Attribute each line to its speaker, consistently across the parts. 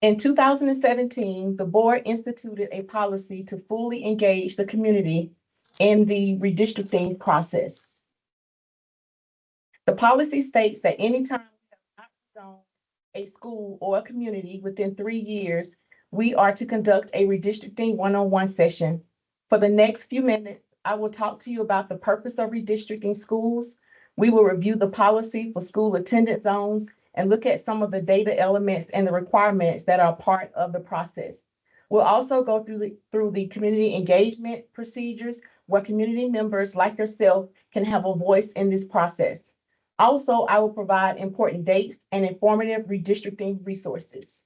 Speaker 1: In 2017, the board instituted a policy to fully engage the community in the redistricting process. The policy states that anytime we have not zoned a school or a community within 3 years, we are to conduct a redistricting one-on-one session. For the next few minutes, I will talk to you about the purpose of redistricting schools. We will review the policy for school attendance zones and look at some of the data elements and the requirements that are part of the process. We'll also go through the community engagement procedures where community members like yourself can have a voice in this process. Also, I will provide important dates and informative redistricting resources.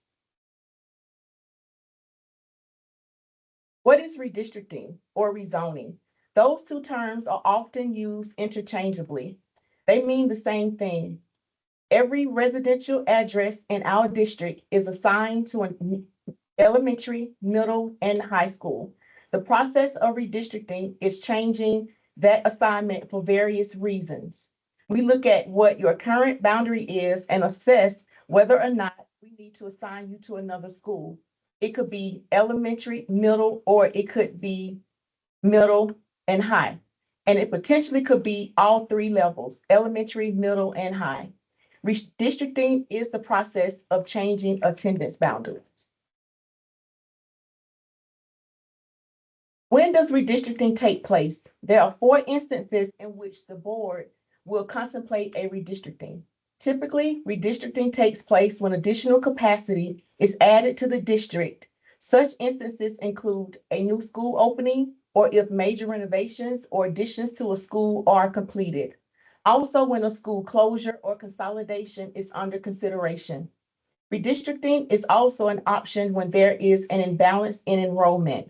Speaker 1: What is redistricting or rezoning? Those two terms are often used interchangeably. They mean the same thing. Every residential address in our district is assigned to an elementary, middle, and high school. The process of redistricting is changing that assignment for various reasons. We look at what your current boundary is and assess whether or not we need to assign you to another school. It could be elementary, middle, or it could be middle and high. And it potentially could be all three levels, elementary, middle, and high. Redistricting is the process of changing attendance boundaries. When does redistricting take place? There are 4 instances in which the board will contemplate a redistricting. Typically, redistricting takes place when additional capacity is added to the district. Such instances include a new school opening or if major renovations or additions to a school are completed. Also, when a school closure or consolidation is under consideration. Redistricting is also an option when there is an imbalance in enrollment.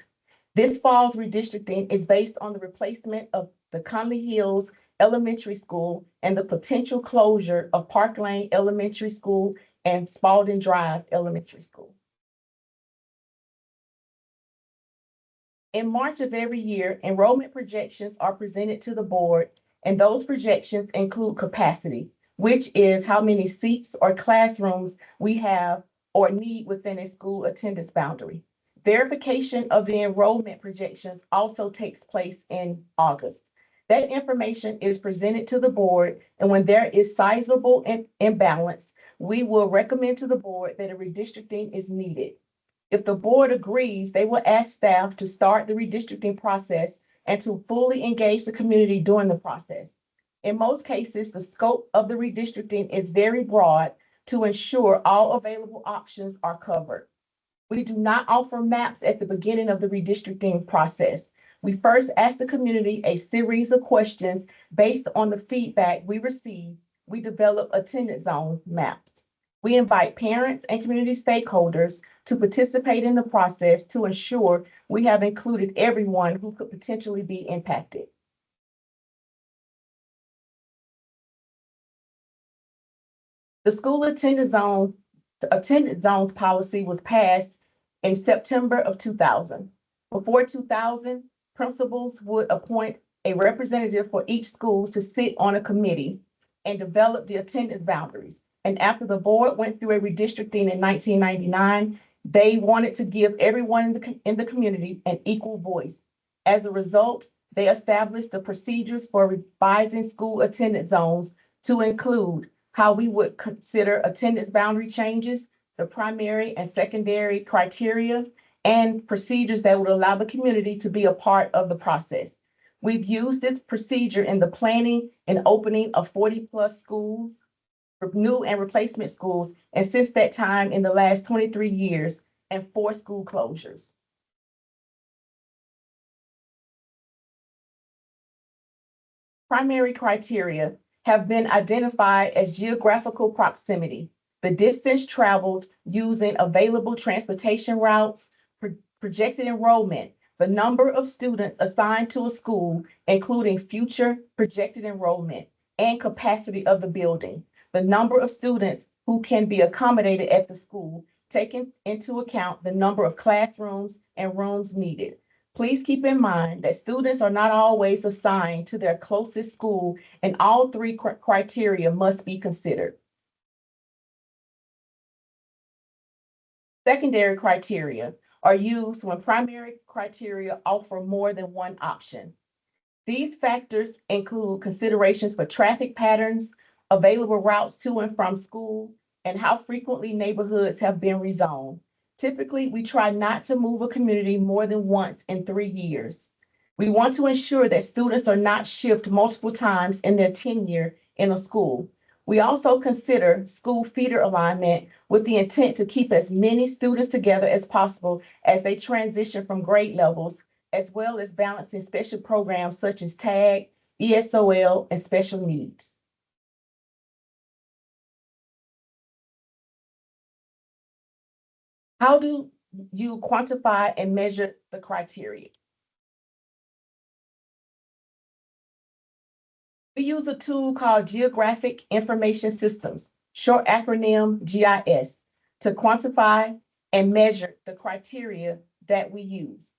Speaker 1: This fall's redistricting is based on the replacement of the Conley Hills Elementary School and the potential closure of Park Lane Elementary School and Spalding Drive Elementary School. In March of every year, enrollment projections are presented to the board, and those projections include capacity, which is how many seats or classrooms we have or need within a school attendance boundary. Verification of the enrollment projections also takes place in August. That information is presented to the board, and when there is sizable imbalance, we will recommend to the board that a redistricting is needed. If the board agrees, they will ask staff to start the redistricting process and to fully engage the community during the process. In most cases, the scope of the redistricting is very broad to ensure all available options are covered. We do not offer maps at the beginning of the redistricting process. We first ask the community a series of questions based on the feedback we receive. We develop attendance zone maps. We invite parents and community stakeholders to participate in the process to ensure we have included everyone who could potentially be impacted. The school attendance zones policy was passed in September of 2000. Before 2000, principals would appoint a representative for each school to sit on a committee and develop the attendance boundaries. And after the board went through a redistricting in 1999, they wanted to give everyone in the community an equal voice. As a result, they established the procedures for revising school attendance zones to include how we would consider attendance boundary changes, the primary and secondary criteria, and procedures that would allow the community to be a part of the process. We've used this procedure in the planning and opening of 40+ schools, new and replacement schools, and since that time in the last 23 years, and 4 school closures. Primary criteria have been identified as geographical proximity, the distance traveled using available transportation routes, projected enrollment, the number of students assigned to a school, including future projected enrollment, and capacity of the building, the number of students who can be accommodated at the school, taking into account the number of classrooms and rooms needed. Please keep in mind that students are not always assigned to their closest school, and all 3 criteria must be considered. Secondary criteria are used when primary criteria offer more than one option. These factors include considerations for traffic patterns, available routes to and from school, and how frequently neighborhoods have been rezoned. Typically, we try not to move a community more than once in 3 years. We want to ensure that students are not shifted multiple times in their tenure in a school. We also consider school feeder alignment with the intent to keep as many students together as possible as they transition from grade levels, as well as balancing special programs such as TAG, ESOL, and special needs. How do you quantify and measure the criteria? We use a tool called Geographic Information Systems, short acronym GIS, to quantify and measure the criteria that we use.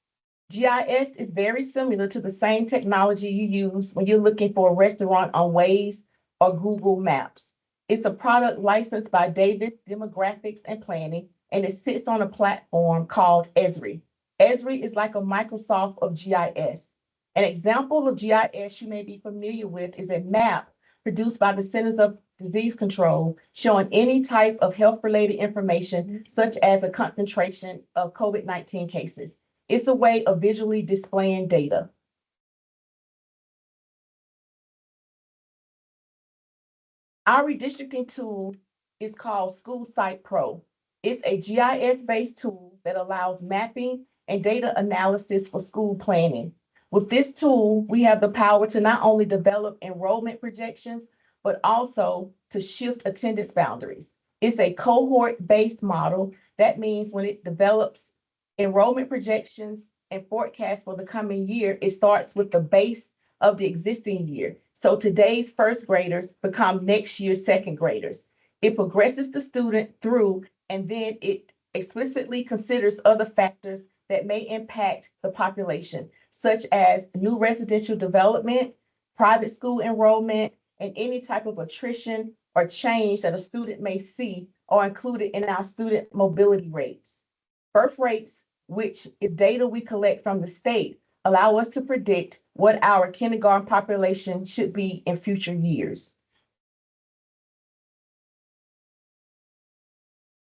Speaker 1: GIS is very similar to the same technology you use when you're looking for a restaurant on Waze or Google Maps. It's a product licensed by Davis Demographics and Planning, and it sits on a platform called Esri. Esri is like a Microsoft of GIS. An example of GIS you may be familiar with is a map produced by the Centers of Disease Control showing any type of health-related information, such as a concentration of COVID-19 cases. It's a way of visually displaying data. Our redistricting tool is called School Site Pro. It's a GIS-based tool that allows mapping and data analysis for school planning. With this tool, we have the power to not only develop enrollment projections, but also to shift attendance boundaries. It's a cohort-based model. That means when it develops enrollment projections and forecasts for the coming year, it starts with the base of the existing year. So today's first graders become next year's second graders. It progresses the student through, and then it explicitly considers other factors that may impact the population, such as new residential development, private school enrollment, and any type of attrition or change that a student may see are included in our student mobility rates. Birth rates, which is data we collect from the state, allow us to predict what our kindergarten population should be in future years.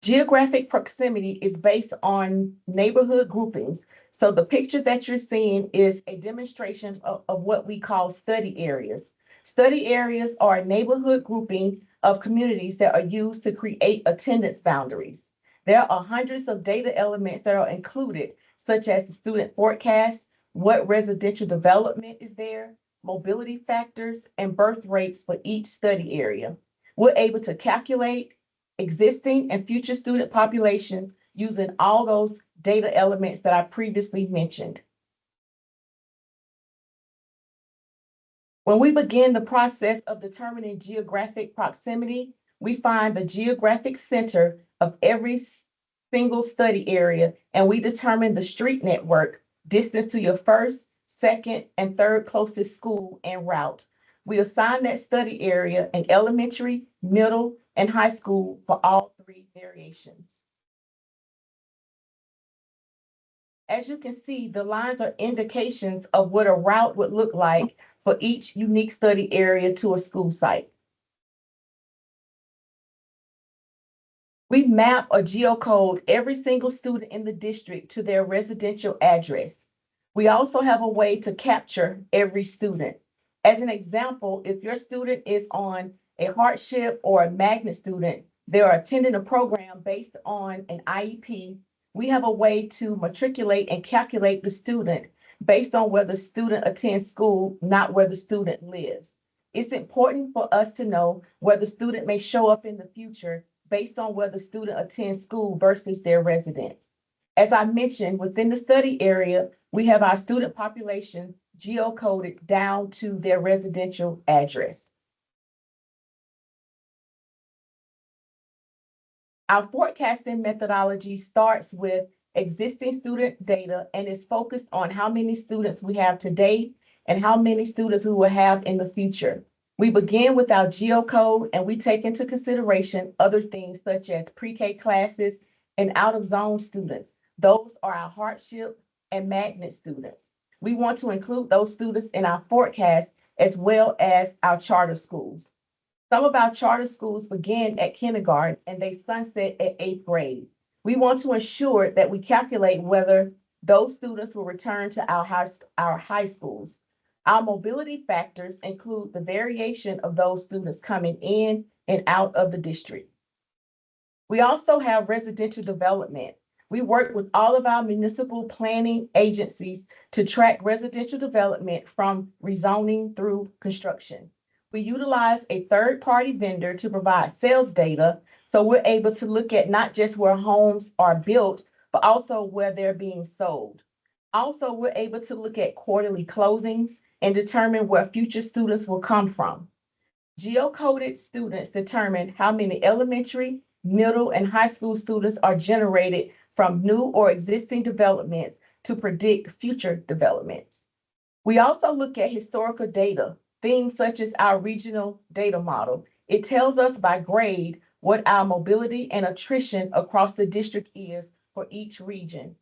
Speaker 1: Geographic proximity is based on neighborhood groupings. So the picture that you're seeing is a demonstration of what we call study areas. Study areas are a neighborhood grouping of communities that are used to create attendance boundaries. There are hundreds of data elements that are included, such as the student forecast, what residential development is there, mobility factors, and birth rates for each study area. We're able to calculate existing and future student populations using all those data elements that I previously mentioned. When we begin the process of determining geographic proximity, we find the geographic center of every single study area, and we determine the street network, distance to your first, second, and third closest school and route. We assign that study area in elementary, middle, and high school for all three variations. As you can see, the lines are indications of what a route would look like for each unique study area to a school site. We map or geocode every single student in the district to their residential address. We also have a way to capture every student. As an example, if your student is on a hardship or a magnet student, they are attending a program based on an IEP, we have a way to matriculate and calculate the student based on where the student attends school, not where the student lives. It's important for us to know where the student may show up in the future based on where the student attends school versus their residence. As I mentioned, within the study area, we have our student population geocoded down to their residential address. Our forecasting methodology starts with existing student data and is focused on how many students we have today and how many students we will have in the future. We begin with our geocode and we take into consideration other things such as pre-K classes and out-of-zone students. Those are our hardship and magnet students. We want to include those students in our forecast as well as our charter schools. Some of our charter schools begin at kindergarten and they sunset at eighth grade. We want to ensure that we calculate whether those students will return to our high schools. Our mobility factors include the variation of those students coming in and out of the district. We also have residential development. We work with all of our municipal planning agencies to track residential development from rezoning through construction. We utilize a third-party vendor to provide sales data, so we're able to look at not just where homes are built, but also where they're being sold. Also, we're able to look at quarterly closings and determine where future students will come from. Geocoded students determine how many elementary, middle, and high school students are generated from new or existing developments to predict future developments. We also look at historical data, things such as our regional data model. It tells us by grade what our mobility and attrition across the district is for each region.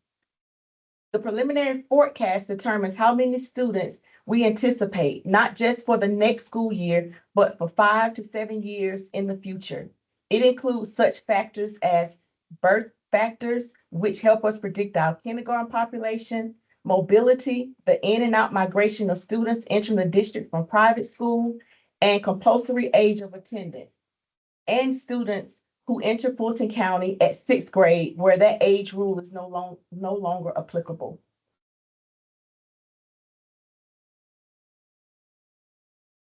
Speaker 1: The preliminary forecast determines how many students we anticipate, not just for the next school year, but for 5 to 7 years in the future. It includes such factors as birth factors, which help us predict our kindergarten population, mobility, the in and out migration of students entering the district from private school, and compulsory age of attendance, and students who enter Fulton County at sixth grade, where that age rule is no longer applicable.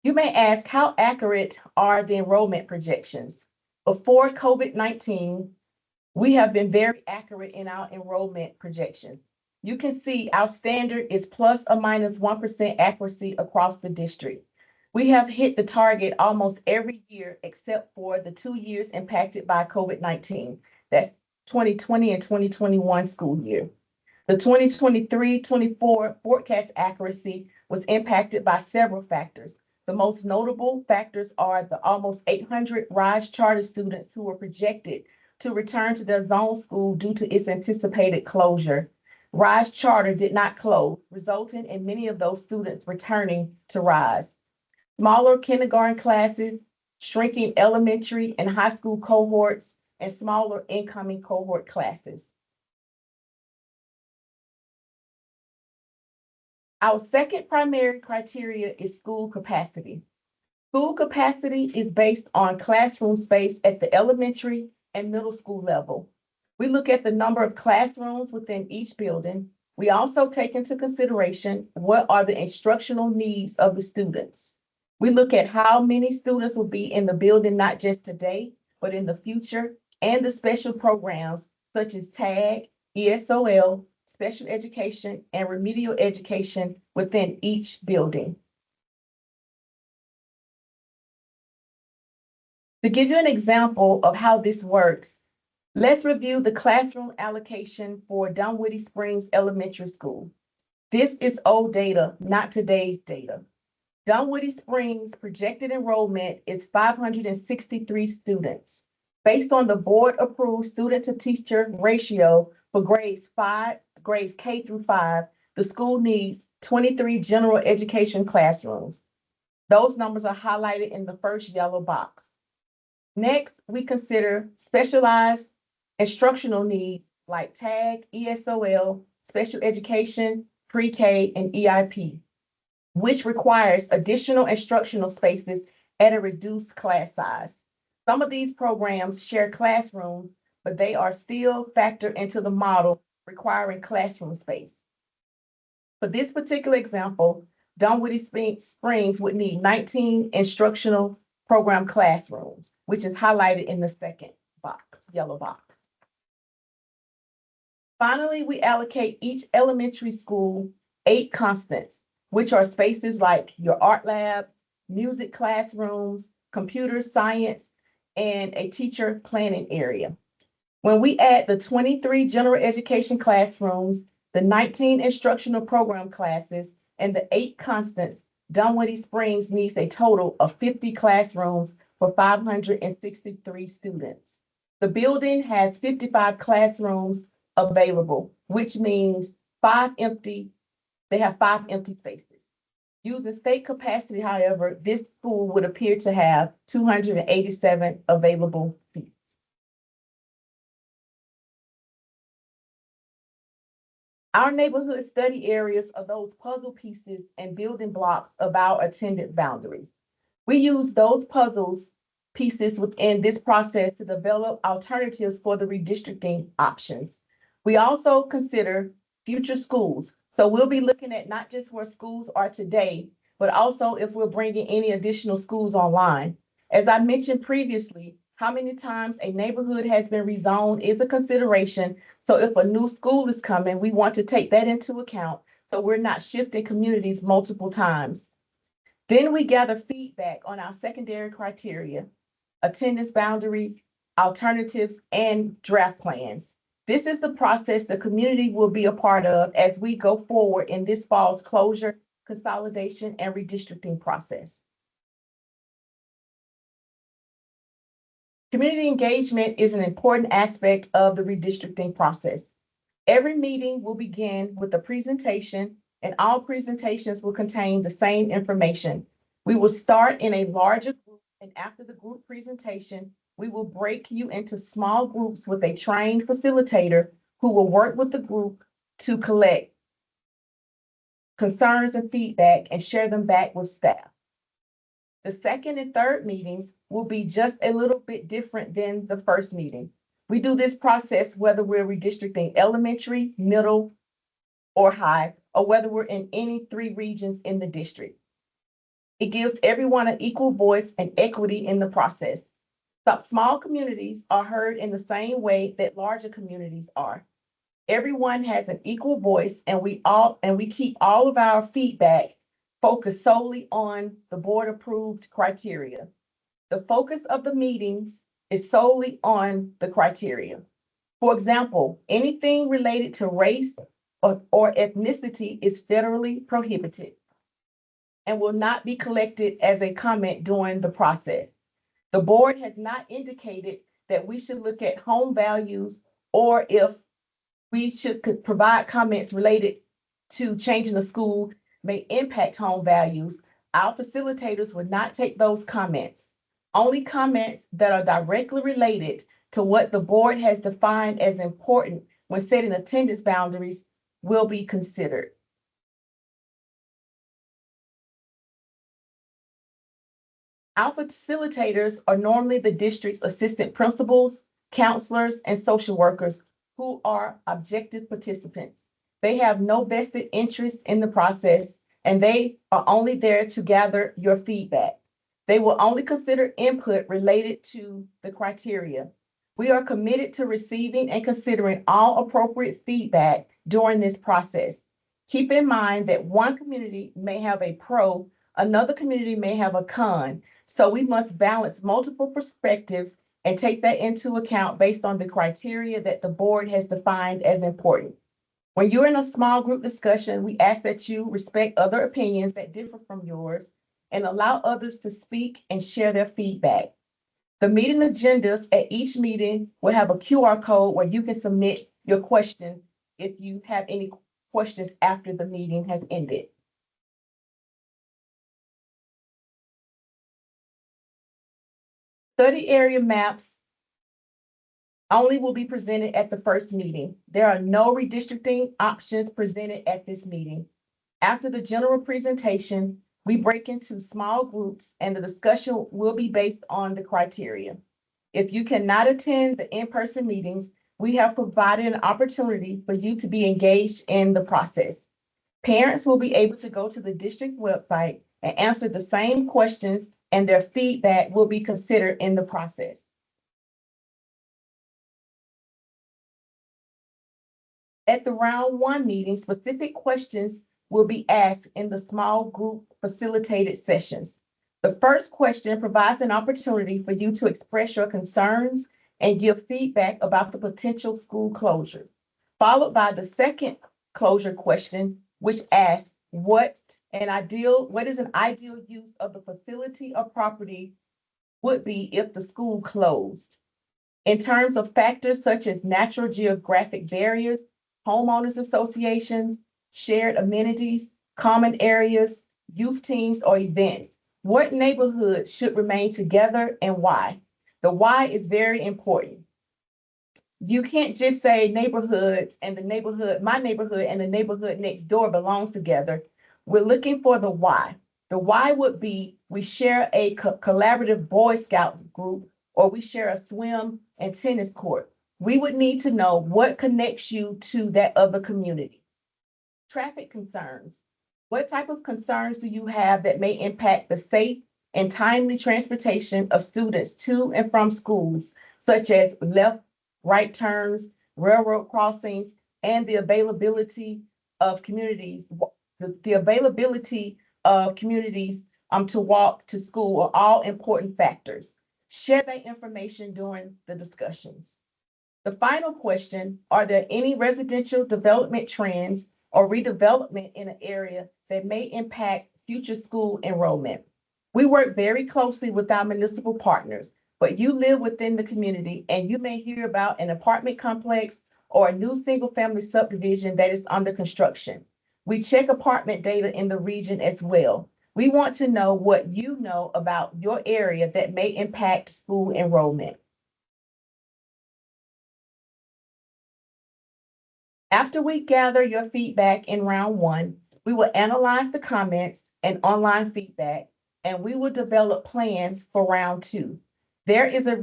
Speaker 1: You may ask, how accurate are the enrollment projections? Before COVID-19, we have been very accurate in our enrollment projections. You can see our standard is plus or minus 1% accuracy across the district. We have hit the target almost every year except for the 2 years impacted by COVID-19. That's 2020 and 2021 school year. The 2023-24 forecast accuracy was impacted by several factors. The most notable factors are the almost 800 RISE charter students who were projected to return to their zone school due to its anticipated closure. RISE charter did not close, resulting in many of those students returning to RISE. Smaller kindergarten classes, shrinking elementary and high school cohorts, and smaller incoming cohort classes. Our second primary criteria is school capacity. School capacity is based on classroom space at the elementary and middle school level. We look at the number of classrooms within each building. We also take into consideration what are the instructional needs of the students. We look at how many students will be in the building, not just today, but in the future, and the special programs such as TAG, ESOL, special education, and remedial education within each building. To give you an example of how this works, let's review the classroom allocation for Dunwoody Springs Elementary School. This is old data, not today's data. Dunwoody Springs projected enrollment is 563 students. Based on the board-approved student-to-teacher ratio for grades K through 5, the school needs 23 general education classrooms. Those numbers are highlighted in the first yellow box. Next, we consider specialized instructional needs like TAG, ESOL, special education, pre-K, and EIP, which requires additional instructional spaces at a reduced class size. Some of these programs share classrooms, but they are still factored into the model requiring classroom space. For this particular example, Dunwoody Springs would need 19 instructional program classrooms, which is highlighted in the second box, yellow box. Finally, we allocate each elementary school 8 constants, which are spaces like your art labs, music classrooms, computer science, and a teacher planning area. When we add the 23 general education classrooms, the 19 instructional program classes, and the 8 constants, Dunwoody Springs needs a total of 50 classrooms for 563 students. The building has 55 classrooms available, which means they have 5 empty spaces. Using state capacity, however, this school would appear to have 287 available seats. Our neighborhood study areas are those puzzle pieces and building blocks of our attendance boundaries. We use those puzzles pieces within this process to develop alternatives for the redistricting options. We also consider future schools. So we'll be looking at not just where schools are today, but also if we're bringing any additional schools online. As I mentioned previously, how many times a neighborhood has been rezoned is a consideration. So if a new school is coming, we want to take that into account so we're not shifting communities multiple times. Then we gather feedback on our secondary criteria, attendance boundaries, alternatives, and draft plans. This is the process the community will be a part of as we go forward in this fall's closure, consolidation, and redistricting process. Community engagement is an important aspect of the redistricting process. Every meeting will begin with a presentation, and all presentations will contain the same information. We will start in a larger group, and after the group presentation, we will break you into small groups with a trained facilitator who will work with the group to collect concerns and feedback and share them back with staff. The second and third meetings will be just a little bit different than the first meeting. We do this process whether we're redistricting elementary, middle, or high, or whether we're in any 3 regions in the district. It gives everyone an equal voice and equity in the process. So small communities are heard in the same way that larger communities are. Everyone has an equal voice, and we keep all of our feedback focused solely on the board approved criteria. The focus of the meetings is solely on the criteria. For example, anything related to race or ethnicity is federally prohibited and will not be collected as a comment during the process. The board has not indicated that we should look at home values or if we should provide comments related to changing the school may impact home values. Our facilitators would not take those comments. Only comments that are directly related to what the board has defined as important when setting attendance boundaries will be considered. Our facilitators are normally the district's assistant principals, counselors, and social workers who are objective participants. They have no vested interest in the process, and they are only there to gather your feedback. They will only consider input related to the criteria. We are committed to receiving and considering all appropriate feedback during this process. Keep in mind that one community may have a pro, another community may have a con. So we must balance multiple perspectives and take that into account based on the criteria that the board has defined as important. When you're in a small group discussion, we ask that you respect other opinions that differ from yours and allow others to speak and share their feedback. The meeting agendas at each meeting will have a QR code where you can submit your question if you have any questions after the meeting has ended. Study area maps only will be presented at the first meeting. There are no redistricting options presented at this meeting. After the general presentation, we break into small groups and the discussion will be based on the criteria. If you cannot attend the in-person meetings, we have provided an opportunity for you to be engaged in the process. Parents will be able to go to the district's website and answer the same questions, and their feedback will be considered in the process. At the round 1 meeting, specific questions will be asked in the small group facilitated sessions. The first question provides an opportunity for you to express your concerns and give feedback about the potential school closures, followed by the second closure question, which asks what is an ideal use of the facility or property would be if the school closed. In terms of factors such as natural geographic barriers, homeowners associations, shared amenities, common areas, youth teams, or events, what neighborhoods should remain together and why? The why is very important. You can't just say neighborhoods and the neighborhood, my neighborhood and the neighborhood next door belongs together. We're looking for the why. The why would be we share a collaborative Boy Scout group or we share a swim and tennis court. We would need to know what connects you to that other community. Traffic concerns. What type of concerns do you have that may impact the safe and timely transportation of students to and from schools, such as left, right turns, railroad crossings, and the availability of communities, the availability of communities to walk to school are all important factors. Share that information during the discussions. The final question, are there any residential development trends or redevelopment in an area that may impact future school enrollment? We work very closely with our municipal partners, but you live within the community and you may hear about an apartment complex or a new single-family subdivision that is under construction. We check apartment data in the region as well. We want to know what you know about your area that may impact school enrollment. After we gather your feedback in round one, we will analyze the comments and online feedback, and we will develop plans for round two. There is a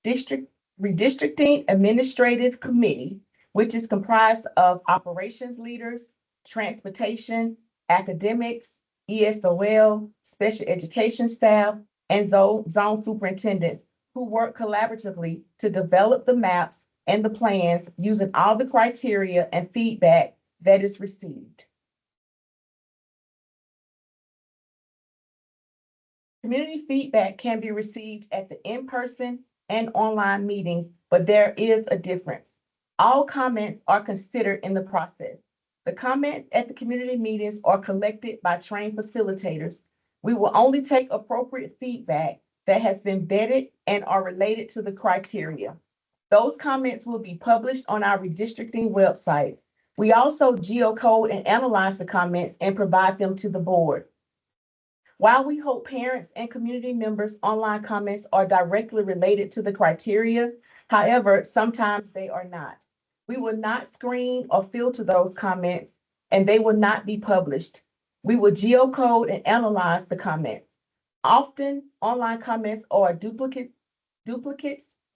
Speaker 1: redistricting administrative committee, which is comprised of operations leaders, transportation, academics, ESOL, special education staff, and zone superintendents who work collaboratively to develop the maps and the plans using all the criteria and feedback that is received. Community feedback can be received at the in-person and online meetings, but there is a difference. All comments are considered in the process. The comments at the community meetings are collected by trained facilitators. We will only take appropriate feedback that has been vetted and are related to the criteria. Those comments will be published on our redistricting website. We also geocode and analyze the comments and provide them to the board. While we hope parents and community members' online comments are directly related to the criteria, however, sometimes they are not. We will not screen or filter those comments, and they will not be published. We will geocode and analyze the comments. Often, online comments are duplicates,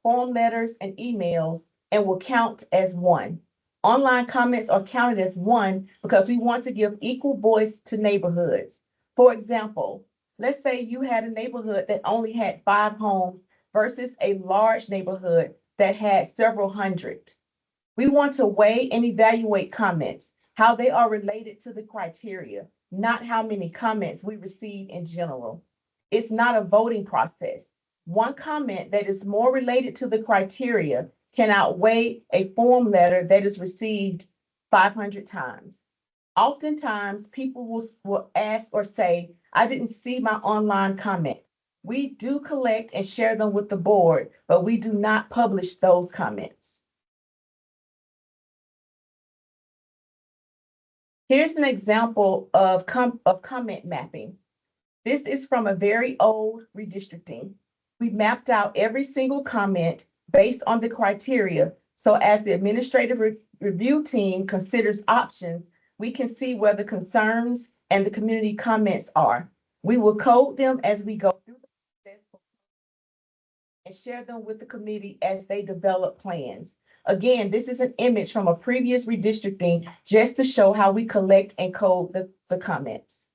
Speaker 1: form letters, and emails, and will count as one. Online comments are counted as one because we want to give equal voice to neighborhoods. For example, let's say you had a neighborhood that only had 5 homes versus a large neighborhood that had several hundred. We want to weigh and evaluate comments, how they are related to the criteria, not how many comments we receive in general. It's not a voting process. One comment that is more related to the criteria can outweigh a form letter that is received 500 times. Oftentimes, people will ask or say, I didn't see my online comment. We do collect and share them with the board, but we do not publish those comments. Here's an example of comment mapping. This is from a very old redistricting. We mapped out every single comment based on the criteria. So as the administrative review team considers options, we can see where the concerns and the community comments are. We will code them as we go through the process and share them with the committee as they develop plans. Again, this is an image from a previous redistricting just to show how we collect and code the comments.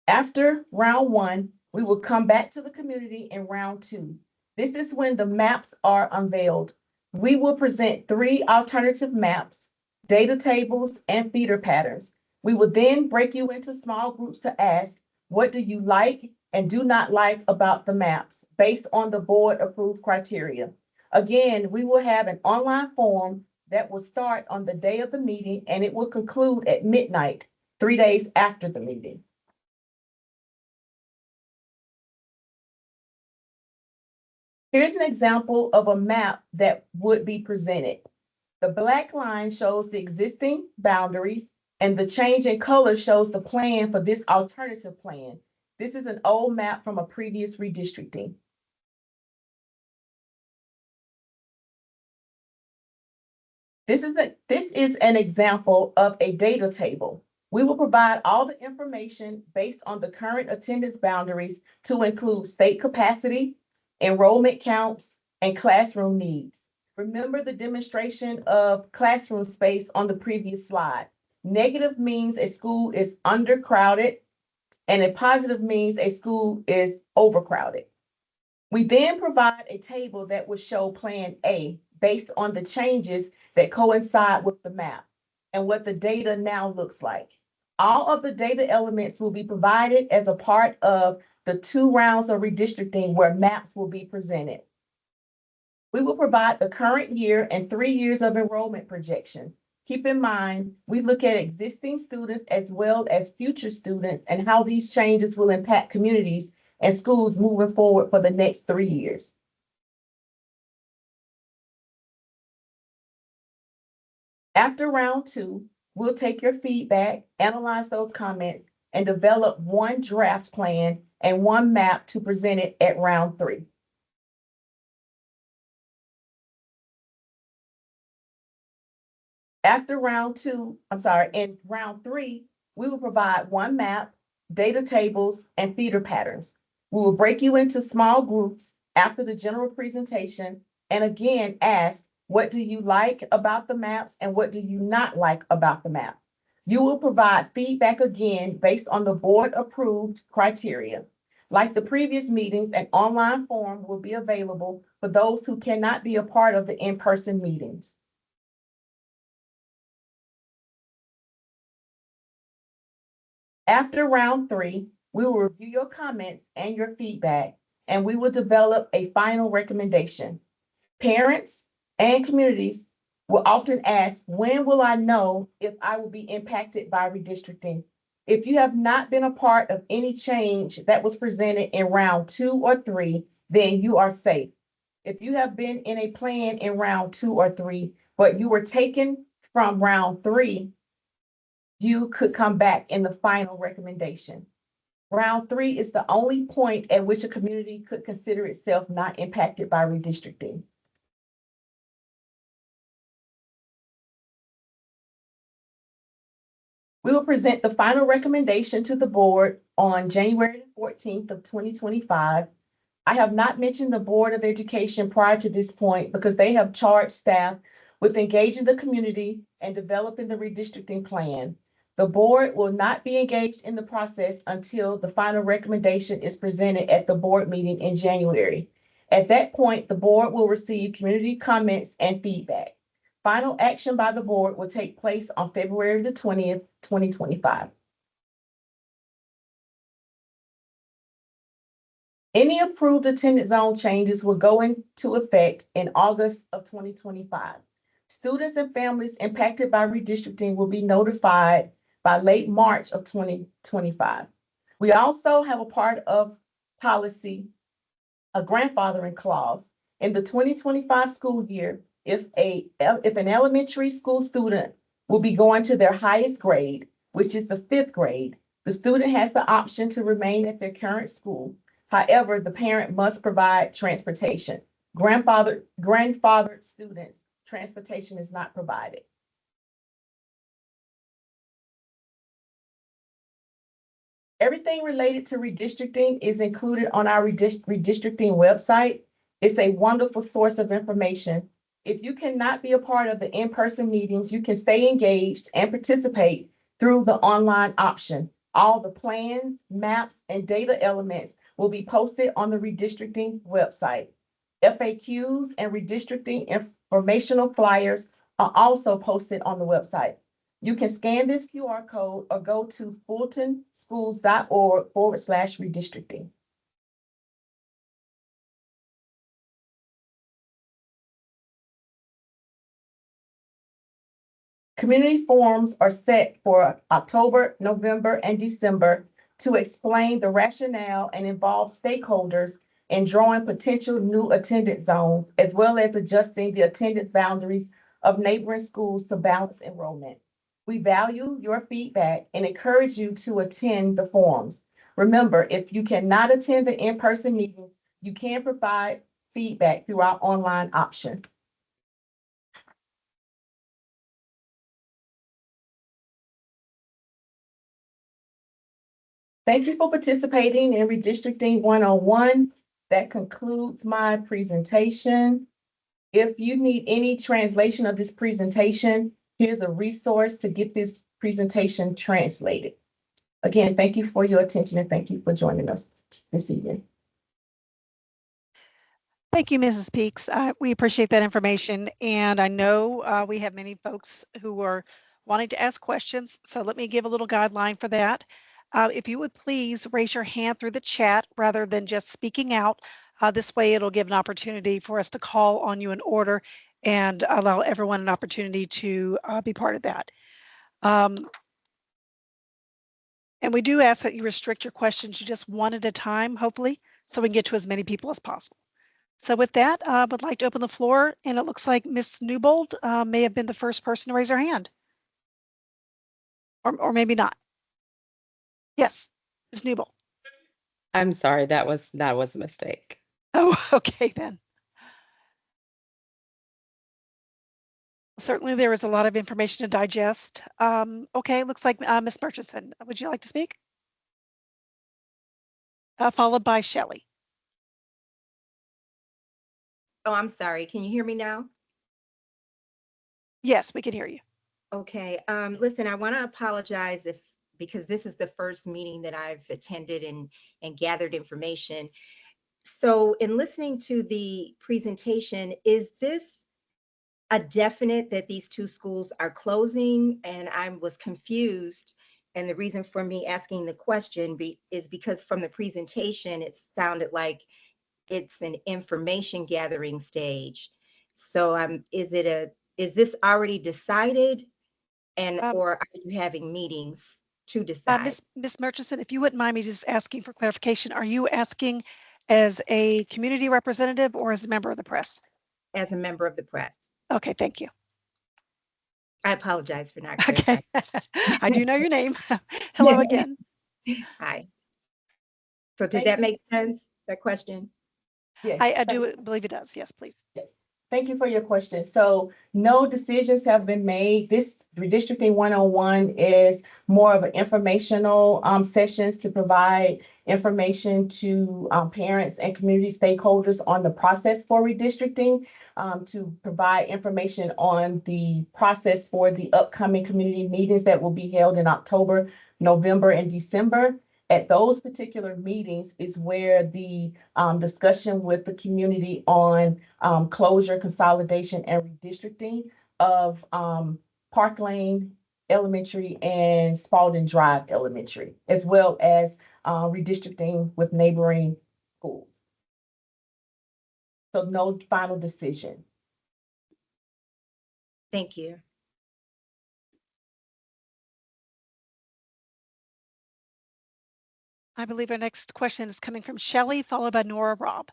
Speaker 1: After round one, we will come back to the community in round two. This is when the maps are unveiled. We will present 3 alternative maps, data tables, and feeder patterns. We will then break you into small groups to ask, what do you like and do not like about the maps based on the board approved criteria? Again, we will have an online form that will start on the day of the meeting and it will conclude at midnight, 3 days after the meeting. Here's an example of a map that would be presented. The black line shows the existing boundaries, and the change in color shows the plan for this alternative plan. This is an old map from a previous redistricting. This is an example of a data table. We will provide all the information based on the current attendance boundaries to include state capacity, enrollment counts, and classroom needs. Remember the demonstration of classroom space on the previous slide. Negative means a school is undercrowded, and a positive means a school is overcrowded. We then provide a table that will show Plan A based on the changes that coincide with the map and what the data now looks like. All of the data elements will be provided as a part of the 2 rounds of redistricting where maps will be presented. We will provide the current year and 3 years of enrollment projections. Keep in mind, we look at existing students as well as future students and how these changes will impact communities and schools moving forward for the next 3 years. After round 2, we'll take your feedback, analyze those comments, and develop one draft plan and one map to present it at round 3. After in round 3, we will provide one map, data tables, and feeder patterns. We will break you into small groups after the general presentation and again ask, what do you like about the maps and what do you not like about the map? You will provide feedback again based on the board approved criteria. Like the previous meetings, an online form will be available for those who cannot be a part of the in-person meetings. After round 3, we will review your comments and your feedback, and we will develop a final recommendation. Parents and communities will often ask, when will I know if I will be impacted by redistricting? If you have not been a part of any change that was presented in round 2 or 3, then you are safe. If you have been in a plan in round 2 or 3, but you were taken from round 3, you could come back in the final recommendation. Round 3 is the only point at which a community could consider itself not impacted by redistricting. We will present the final recommendation to the board on January 14th of 2025. I have not mentioned the Board of Education prior to this point because they have charged staff with engaging the community and developing the redistricting plan. The board will not be engaged in the process until the final recommendation is presented at the board meeting in January. At that point, the board will receive community comments and feedback. Final action by the board will take place on February the 20th, 2025. Any approved attendance zone changes will go into effect in August of 2025. Students and families impacted by redistricting will be notified by late March of 2025. We also have a part of policy, a grandfathering clause. In the 2025 school year, if an elementary school student will be going to their highest grade, which is the 5th grade, the student has the option to remain at their current school. However, the parent must provide transportation. Grandfathered students, transportation is not provided. Everything related to redistricting is included on our redistricting website. It's a wonderful source of information. If you cannot be a part of the in-person meetings, you can stay engaged and participate through the online option. All the plans, maps, and data elements will be posted on the redistricting website. FAQs and redistricting informational flyers are also posted on the website. You can scan this QR code or go to fultonschools.org/redistricting. Community forums are set for October, November, and December to explain the rationale and involve stakeholders and drawing potential new attendance zones, as well as adjusting the attendance boundaries of neighboring schools to balance enrollment. We value your feedback and encourage you to attend the forums. Remember, if you cannot attend the in-person meetings, you can provide feedback through our online option. Thank you for participating in Redistricting 101. That concludes my presentation. If you need any translation of this presentation, here's a resource to get this presentation translated. Again, thank you for your attention and thank you for joining us this evening.
Speaker 2: Thank you, Mrs. Peaks. We appreciate that information. And I know we have many folks who are wanting to ask questions. So let me give a little guideline for that. If you would please raise your hand through the chat rather than just speaking out. This way it'll give an opportunity for us to call on you in order and allow everyone an opportunity to be part of that. And we do ask that you restrict your questions to just one at a time, hopefully, so we can get to as many people as possible. So with that, I would like to open the floor, and it looks like Ms. Newbold may have been the first person to raise her hand. Or maybe not. Yes, Ms. Newbold.
Speaker 3: I'm sorry, that was a mistake.
Speaker 2: Oh, okay then. Certainly there is a lot of information to digest. Okay, looks like Ms. Murchison, would you like to speak? Followed by Shelley.
Speaker 4: Oh, I'm sorry. Can you hear me now?
Speaker 2: Yes, we can hear you.
Speaker 4: Okay. Listen, I want to apologize because this is the first meeting that I've attended and gathered information. So in listening to the presentation, is this a definite that these two schools are closing? And I was confused. And the reason for me asking the question is because from the presentation, it sounded like it's an information gathering stage. So is this already decided, and or are you having meetings to decide?
Speaker 2: Ms. Murchison, if you wouldn't mind me just asking for clarification, are you asking as a community representative or as a member of the press?
Speaker 4: As a member of the press.
Speaker 2: Okay, thank you.
Speaker 4: I apologize for not clarifying.
Speaker 2: Okay, I do know your name. Hello again.
Speaker 4: Hi. So did that make sense, that question?
Speaker 1: Yes.
Speaker 2: I do believe it does. Yes, please.
Speaker 1: Yes. Thank you for your question. So no decisions have been made. This Redistricting 101 is more of an informational sessions to provide information to parents and community stakeholders on the process for redistricting, to provide information on the process for the upcoming community meetings that will be held in October, November, and December. At those particular meetings is where the discussion with the community on closure, consolidation, and redistricting of Park Lane Elementary and Spalding Drive Elementary, as well as redistricting with neighboring schools. So no final decision.
Speaker 4: Thank you.
Speaker 2: I believe our next question is coming from Shelley, followed by Nora Robb.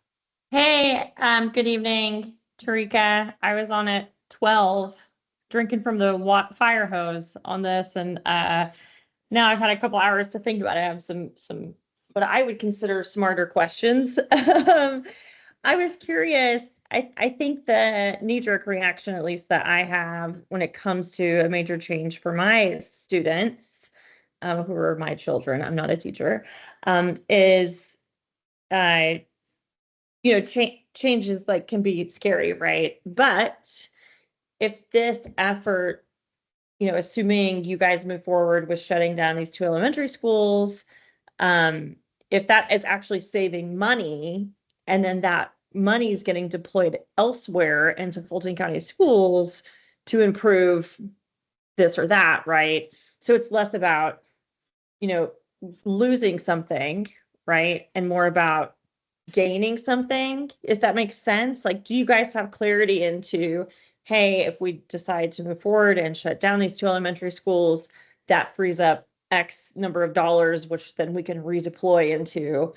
Speaker 5: Hey, good evening, Tarika. I was on at 12 drinking from the fire hose on this, and now I've had a couple hours to think about it. I have some what I would consider smarter questions. I was curious. I think the knee-jerk reaction, at least that I have when it comes to a major change for my students, who are my children, I'm not a teacher, is changes like can be scary, right? But if this effort, assuming you guys move forward with shutting down these two elementary schools, if that is actually saving money, and then that money is getting deployed elsewhere into Fulton County Schools to improve this or that, right? So it's less about, losing something, right? And more about gaining something, if that makes sense. Like, do you guys have clarity into, hey, if we decide to move forward and shut down these two elementary schools, that frees up X number of dollars, which then we can redeploy into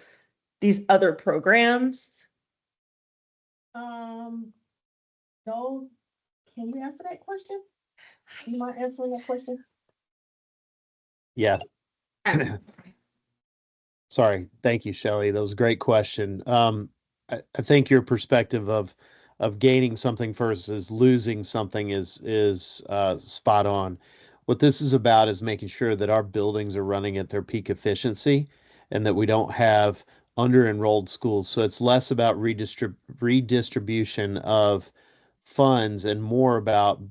Speaker 5: these other programs?
Speaker 1: No, can you answer that question? Do you mind answering that question?
Speaker 6: Yeah. Sorry. Thank you, Shelley. That was a great question. I think your perspective of gaining something versus losing something is spot on. What this is about is making sure that our buildings are running at their peak efficiency and that we don't have under-enrolled schools. So it's less about redistribution of funds and more about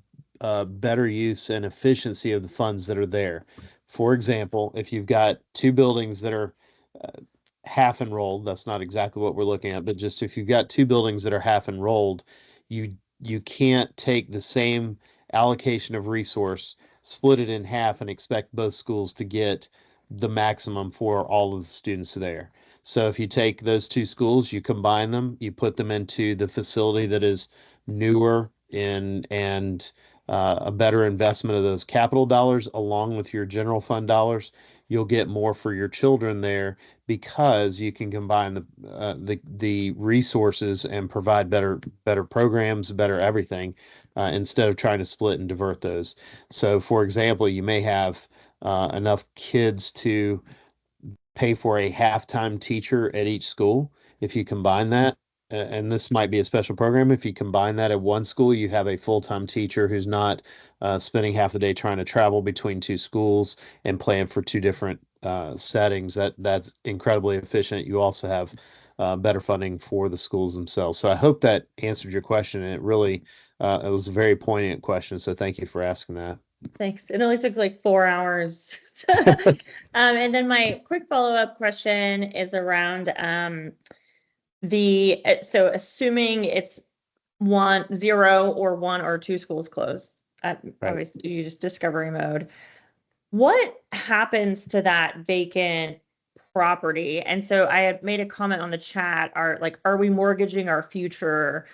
Speaker 6: better use and efficiency of the funds that are there. For example, if you've got two buildings that are uh, half enrolled, that's not exactly what we're looking at, but just if you've got two buildings that are half enrolled, you can't take the same allocation of resource, split it in half, and expect both schools to get the maximum for all of the students there. So if you take those two schools, you combine them, you put them into the facility that is newer and a better investment of those capital dollars along with your general fund dollars, you'll get more for your children there because you can combine the resources and provide better programs, better everything, instead of trying to split and divert those. So, for example, you may have enough kids to pay for a half-time teacher at each school. If you combine that, and this might be a special program, if you combine that at one school, you have a full-time teacher who's not spending half the day trying to travel between two schools and plan for two different settings. That's incredibly efficient. You also have better funding for the schools themselves. So I hope that answered your question. And it was a very poignant question. So thank you for asking that.
Speaker 5: Thanks. It only took like 4 hours. And then my quick follow-up question is around so assuming it's 0 or 1 or 2 schools closed,
Speaker 6: Right.
Speaker 5: obviously you just discovery mode. What happens to that vacant property? And so I had made a comment on the chat, are we mortgaging our future?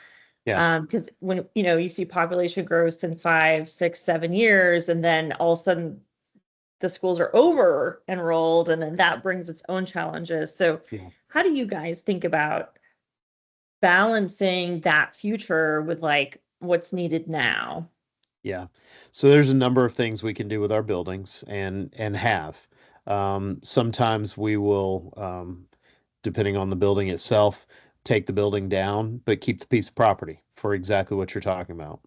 Speaker 6: Yeah.
Speaker 5: Because when, you see population growth in 5, 6, 7 years, and then all of a sudden the schools are over enrolled, and then that brings its own challenges. So
Speaker 6: Yeah.
Speaker 5: how do you guys think about balancing that future with what's needed now?
Speaker 6: Yeah. So there's a number of things we can do with our buildings and have. Sometimes we will, depending on the building itself, take the building down, but keep the piece of property for exactly what you're talking about,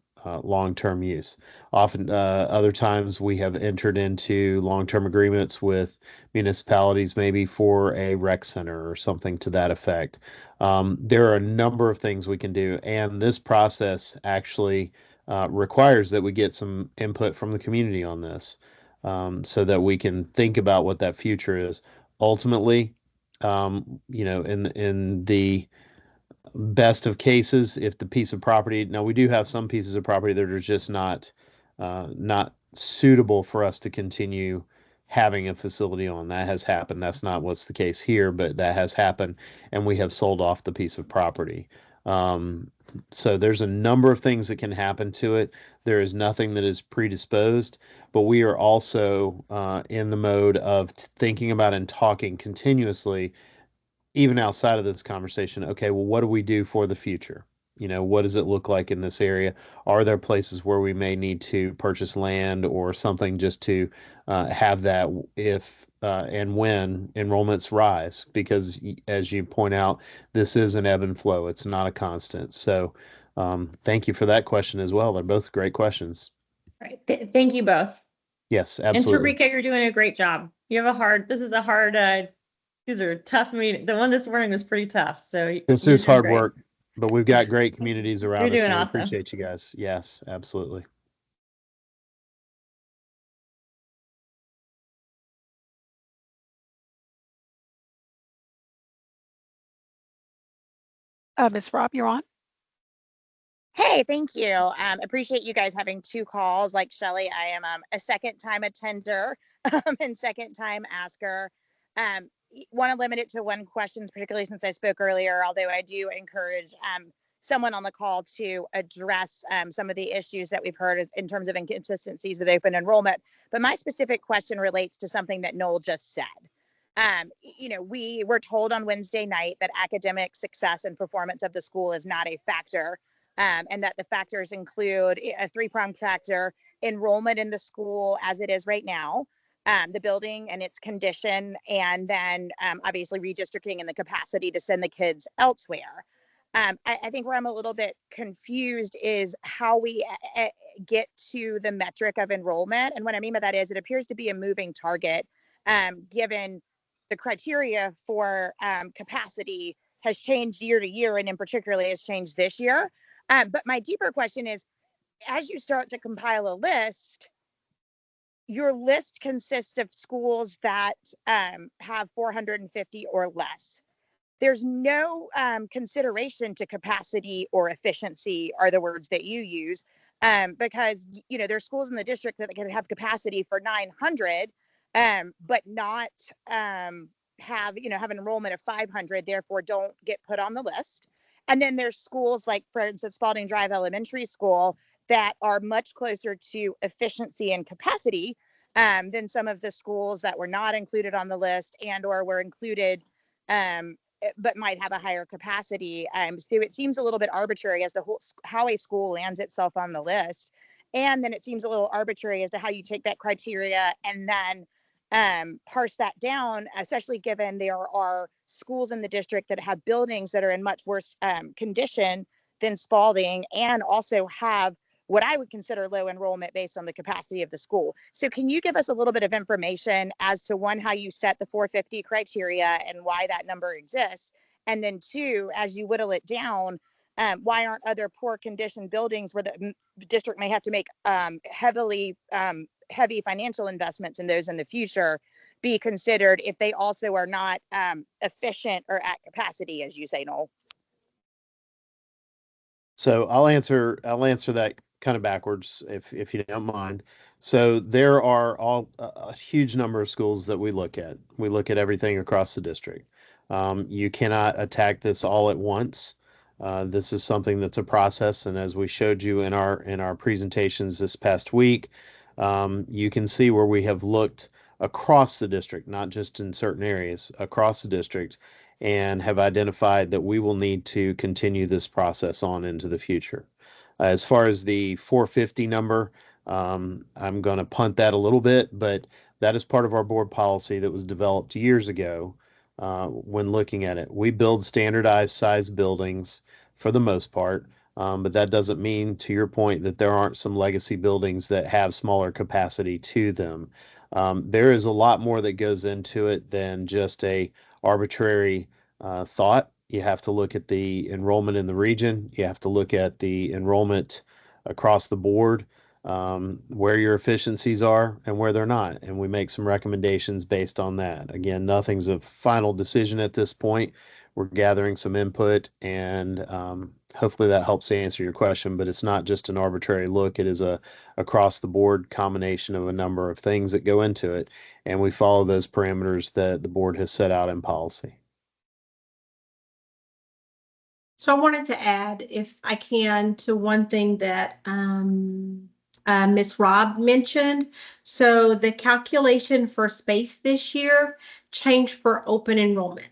Speaker 6: long-term use. Often, other times we have entered into long-term agreements with municipalities, maybe for a rec center or something to that effect. There are a number of things we can do, and this process actually requires that we get some input from the community on this, so that we can think about what that future is. Ultimately, in the best of cases, if the piece of property, now we do have some pieces of property that are just not suitable for us to continue having a facility on. That has happened. That's not what's the case here, but that has happened, and we have sold off the piece of property. So there's a number of things that can happen to it. There is nothing that is predisposed, but we are also in the mode of thinking about and talking continuously, even outside of this conversation. Okay, well, what do we do for the future? What does it look like in this area? Are there places where we may need to purchase land or something just to have that if and when enrollments rise? Because as you point out, this is an ebb and flow. It's not a constant. So thank you for that question as well. They're both great questions.
Speaker 5: Right. Thank you both.
Speaker 6: Yes, absolutely.
Speaker 5: And Tarika, you're doing a great job. This is a hard, these are tough meetings. The one this morning was pretty tough. So
Speaker 6: This
Speaker 5: you're
Speaker 6: is
Speaker 5: doing
Speaker 6: hard
Speaker 5: great.
Speaker 6: work, but we've got great communities around
Speaker 5: You're
Speaker 6: us.
Speaker 5: doing
Speaker 6: And we
Speaker 5: awesome.
Speaker 6: appreciate you guys. Yes, absolutely.
Speaker 2: Ms. Rob, you're on.
Speaker 7: Hey, thank you. Appreciate you guys having 2 calls. Like Shelley, I am a second-time attender and second-time asker. Want to limit it to 1 question, particularly since I spoke earlier, although I do encourage someone on the call to address some of the issues that we've heard in terms of inconsistencies with open enrollment. But my specific question relates to something that Noel just said. We were told on Wednesday night that academic success and performance of the school is not a factor, and that the factors include a three-pronged factor: enrollment in the school as it is right now, the building and its condition, and then obviously redistricting and the capacity to send the kids elsewhere. I think where I'm a little bit confused is how we get to the metric of enrollment. And what I mean by that is it appears to be a moving target, given the criteria for capacity has changed year to year, and in particularly has changed this year. But my deeper question is, as you start to compile a list, your list consists of schools that have 450 or less. There's no consideration to capacity or efficiency, are the words that you use, because there's schools in the district that can have capacity for 900, but not have an enrollment of 500, therefore don't get put on the list. And then there's schools like, for instance, Spalding Drive Elementary School that are much closer to efficiency and capacity than some of the schools that were not included on the list and or were included but might have a higher capacity. So it seems a little bit arbitrary as to how a school lands itself on the list. And then it seems a little arbitrary as to how you take that criteria and then parse that down, especially given there are schools in the district that have buildings that are in much worse condition than Spalding, and also have what I would consider low enrollment based on the capacity of the school. So can you give us a little bit of information as to, one, how you set the 450 criteria and why that number exists? And then two, as you whittle it down, why aren't other poor condition buildings where the district may have to make heavy financial investments in those in the future be considered if they also are not efficient or at capacity, as you say, Noel?
Speaker 6: So I'll answer that kind of backwards, if you don't mind. So there are a huge number of schools that we look at. We look at everything across the district. You cannot attack this all at once. This is something that's a process, and as we showed you in our presentations this past week, you can see where we have looked across the district, not just in certain areas, across the district, and have identified that we will need to continue this process on into the future. As far as the 450 number, I'm going to punt that a little bit, but that is part of our board policy that was developed years ago when looking at it. We build standardized size buildings for the most part, but that doesn't mean, to your point, that there aren't some legacy buildings that have smaller capacity to them. There is a lot more that goes into it than just a arbitrary thought. You have to look at the enrollment in the region. You have to look at the enrollment across the board, where your efficiencies are and where they're not. And we make some recommendations based on that. Again, nothing's a final decision at this point. We're gathering some input, and hopefully that helps answer your question, but it's not just an arbitrary look. It is a across the board combination of a number of things that go into it, and we follow those parameters that the board has set out in policy.
Speaker 8: So I wanted to add, if I can, to one thing that Ms. Robb mentioned. So the calculation for space this year changed for open enrollment.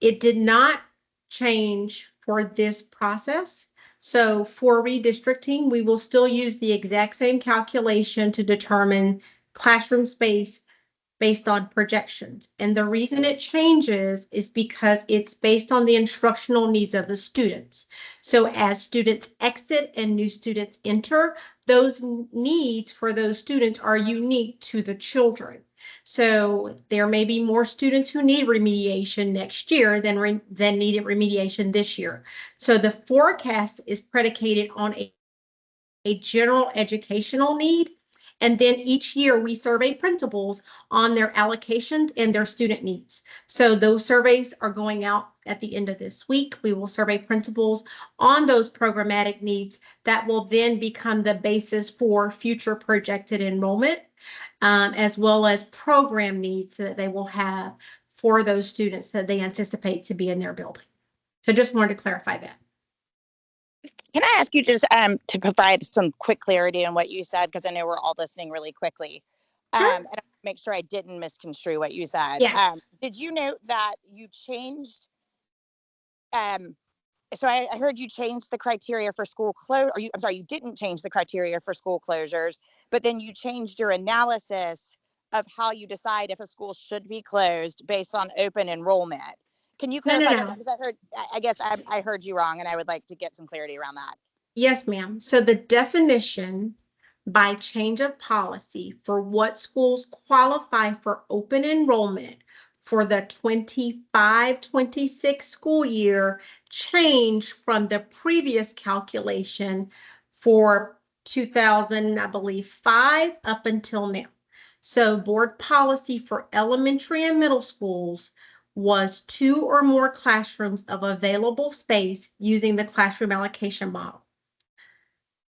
Speaker 8: It did not change for this process. So for redistricting, we will still use the exact same calculation to determine classroom space based on projections. And the reason it changes is because it's based on the instructional needs of the students. So as students exit and new students enter, those needs for those students are unique to the children. So there may be more students who need remediation next year than needed remediation this year. So the forecast is predicated on a general educational need. And then each year we survey principals on their allocations and their student needs. So those surveys are going out at the end of this week. We will survey principals on those programmatic needs that will then become the basis for future projected enrollment, as well as program needs that they will have for those students that they anticipate to be in their building. So just wanted to clarify that.
Speaker 7: Can I ask you just to provide some quick clarity on what you said, because I know we're all listening really quickly.
Speaker 8: Sure.
Speaker 7: And make sure I didn't misconstrue what you said.
Speaker 8: Yes.
Speaker 7: Did you note that you changed, so I heard you changed the criteria for school close, or I'm sorry, you didn't change the criteria for school closures, but then you changed your analysis of how you decide if a school should be closed based on open enrollment. Can you
Speaker 8: No,
Speaker 7: clarify
Speaker 8: no.
Speaker 7: that? Because I guess I heard you wrong, and I would like to get some clarity around that.
Speaker 8: Yes, ma'am. So the definition by change of policy for what schools qualify for open enrollment for the 25-26 school year changed from the previous calculation for 2000, I believe, 5 up until now. So board policy for elementary and middle schools was 2 or more classrooms of available space using the classroom allocation model.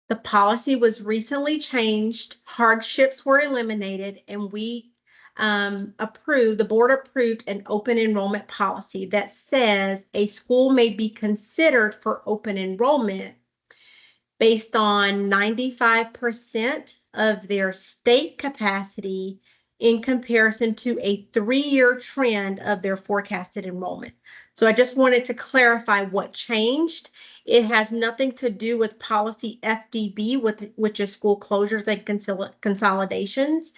Speaker 8: The policy was recently changed, hardships were eliminated, and we the board approved an open enrollment policy that says a school may be considered for open enrollment based on 95% of their state capacity in comparison to a 3-year trend of their forecasted enrollment. So I just wanted to clarify what changed. It has nothing to do with policy FDB, which is school closures and consolidations.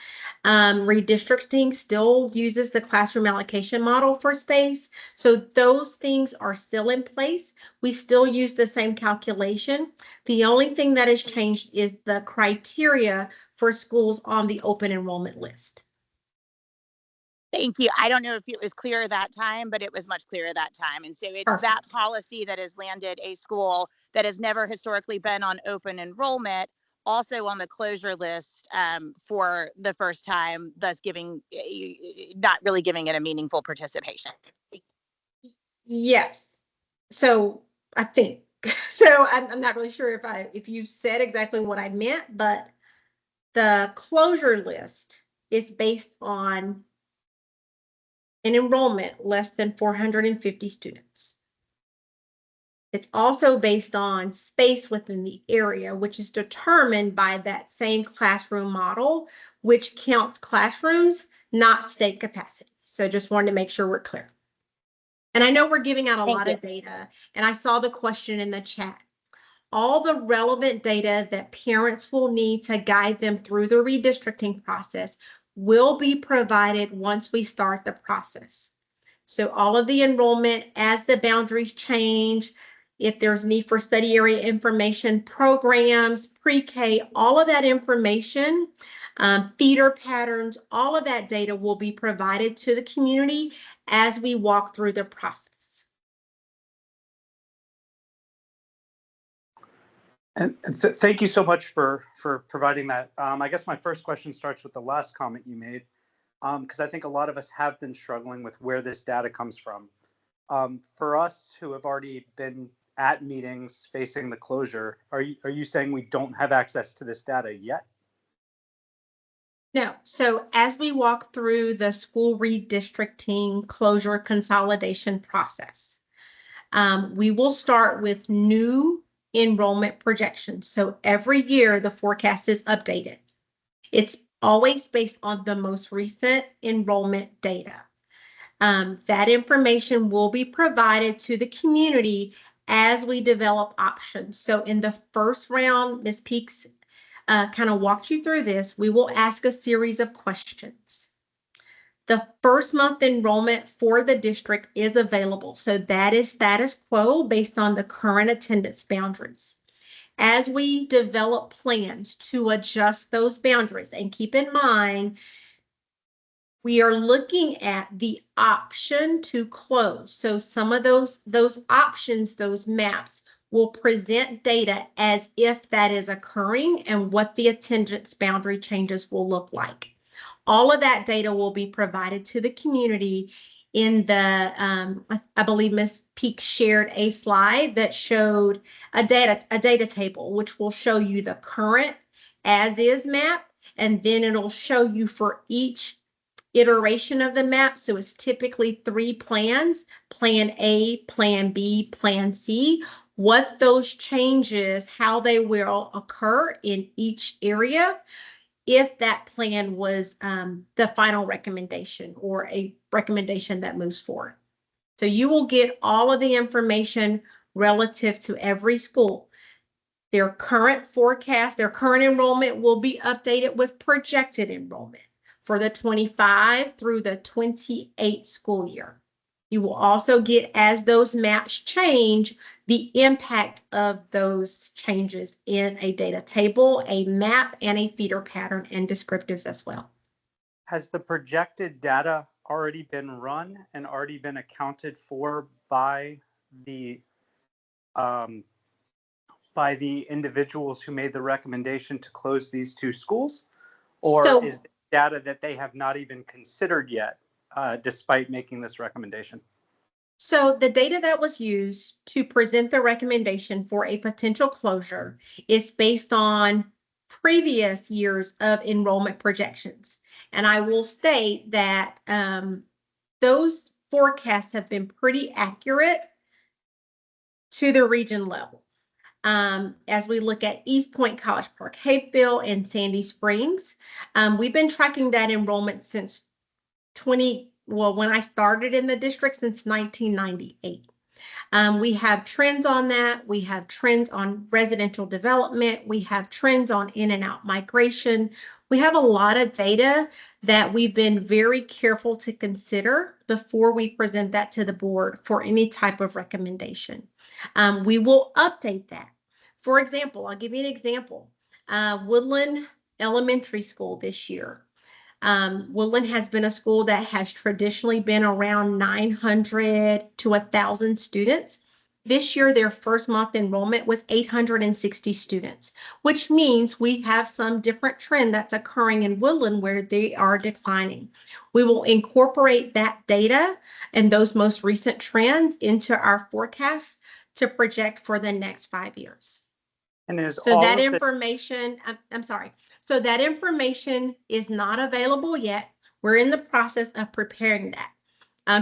Speaker 8: Redistricting still uses the classroom allocation model for space. So those things are still in place. We still use the same calculation. The only thing that has changed is the criteria for schools on the open enrollment list.
Speaker 7: Thank you. I don't know if it was clear that time, but it was much clearer that time. And so it's
Speaker 8: Perfect.
Speaker 7: that policy that has landed a school that has never historically been on open enrollment also on the closure list for the first time, thus not really giving it a meaningful participation.
Speaker 8: Yes. So I think so. I'm not really sure if you said exactly what I meant, but the closure list is based on an enrollment less than 450 students. It's also based on space within the area, which is determined by that same classroom model, which counts classrooms, not state capacity. So just wanted to make sure we're clear. And I know we're giving out a lot of data, and I saw the question in the chat. All the relevant data that parents will need to guide them through the redistricting process will be provided once we start the process. So all of the enrollment as the boundaries change, if there's need for study area information, programs, pre-K, all of that information, feeder patterns, all of that data will be provided to the community as we walk through the process.
Speaker 9: And thank you so much for providing that. I guess my first question starts with the last comment you made, because I think a lot of us have been struggling with where this data comes from. For us who have already been at meetings facing the closure, are you saying we don't have access to this data yet?
Speaker 8: No. So as we walk through the school redistricting closure consolidation process, we will start with new enrollment projections. So every year the forecast is updated. It's always based on the most recent enrollment data. That information will be provided to the community as we develop options. So in the first round, Ms. Peaks kind of walked you through this. We will ask a series of questions. The first month enrollment for the district is available. So that is status quo based on the current attendance boundaries. As we develop plans to adjust those boundaries, and keep in mind, we are looking at the option to close. So some of those options, those maps, will present data as if that is occurring and what the attendance boundary changes will look like. All of that data will be provided to the community in the, I believe Ms. Peak shared a slide that showed a data table, which will show you the current as is map, and then it'll show you for each iteration of the map. So it's typically 3 plans, plan A, plan B, plan C, what those changes, how they will occur in each area. if that plan was the final recommendation or a recommendation that moves forward. So you will get all of the information relative to every school. Their current forecast, their current enrollment will be updated with projected enrollment for the 25 through the 28 school year. You will also get, as those maps change, the impact of those changes in a data table, a map, and a feeder pattern and descriptives as well.
Speaker 9: Has the projected data already been run and already been accounted for by the individuals who made the recommendation to close these two schools? Or is it data that they have not even considered yet, despite making this recommendation?
Speaker 8: So the data that was used to present the recommendation for a potential closure is based on previous years of enrollment projections. And I will state that those forecasts have been pretty accurate to the region level. As we look at East Point, College Park, Hapeville, and Sandy Springs, we've been tracking that enrollment since when I started in the district, since 1998. We have trends on that. We have trends on residential development. We have trends on in and out migration. We have a lot of data that we've been very careful to consider before we present that to the board for any type of recommendation. We will update that. For example, I'll give you an example. Woodland Elementary School this year. Woodland has been a school that has traditionally been around 900 to 1,000 students. This year, their first month enrollment was 860 students, which means we have some different trend that's occurring in Woodland where they are declining. We will incorporate that data and those most recent trends into our forecast to project for the next 5 years.
Speaker 9: And
Speaker 8: so that information, I'm sorry. So that information is not available yet. We're in the process of preparing that.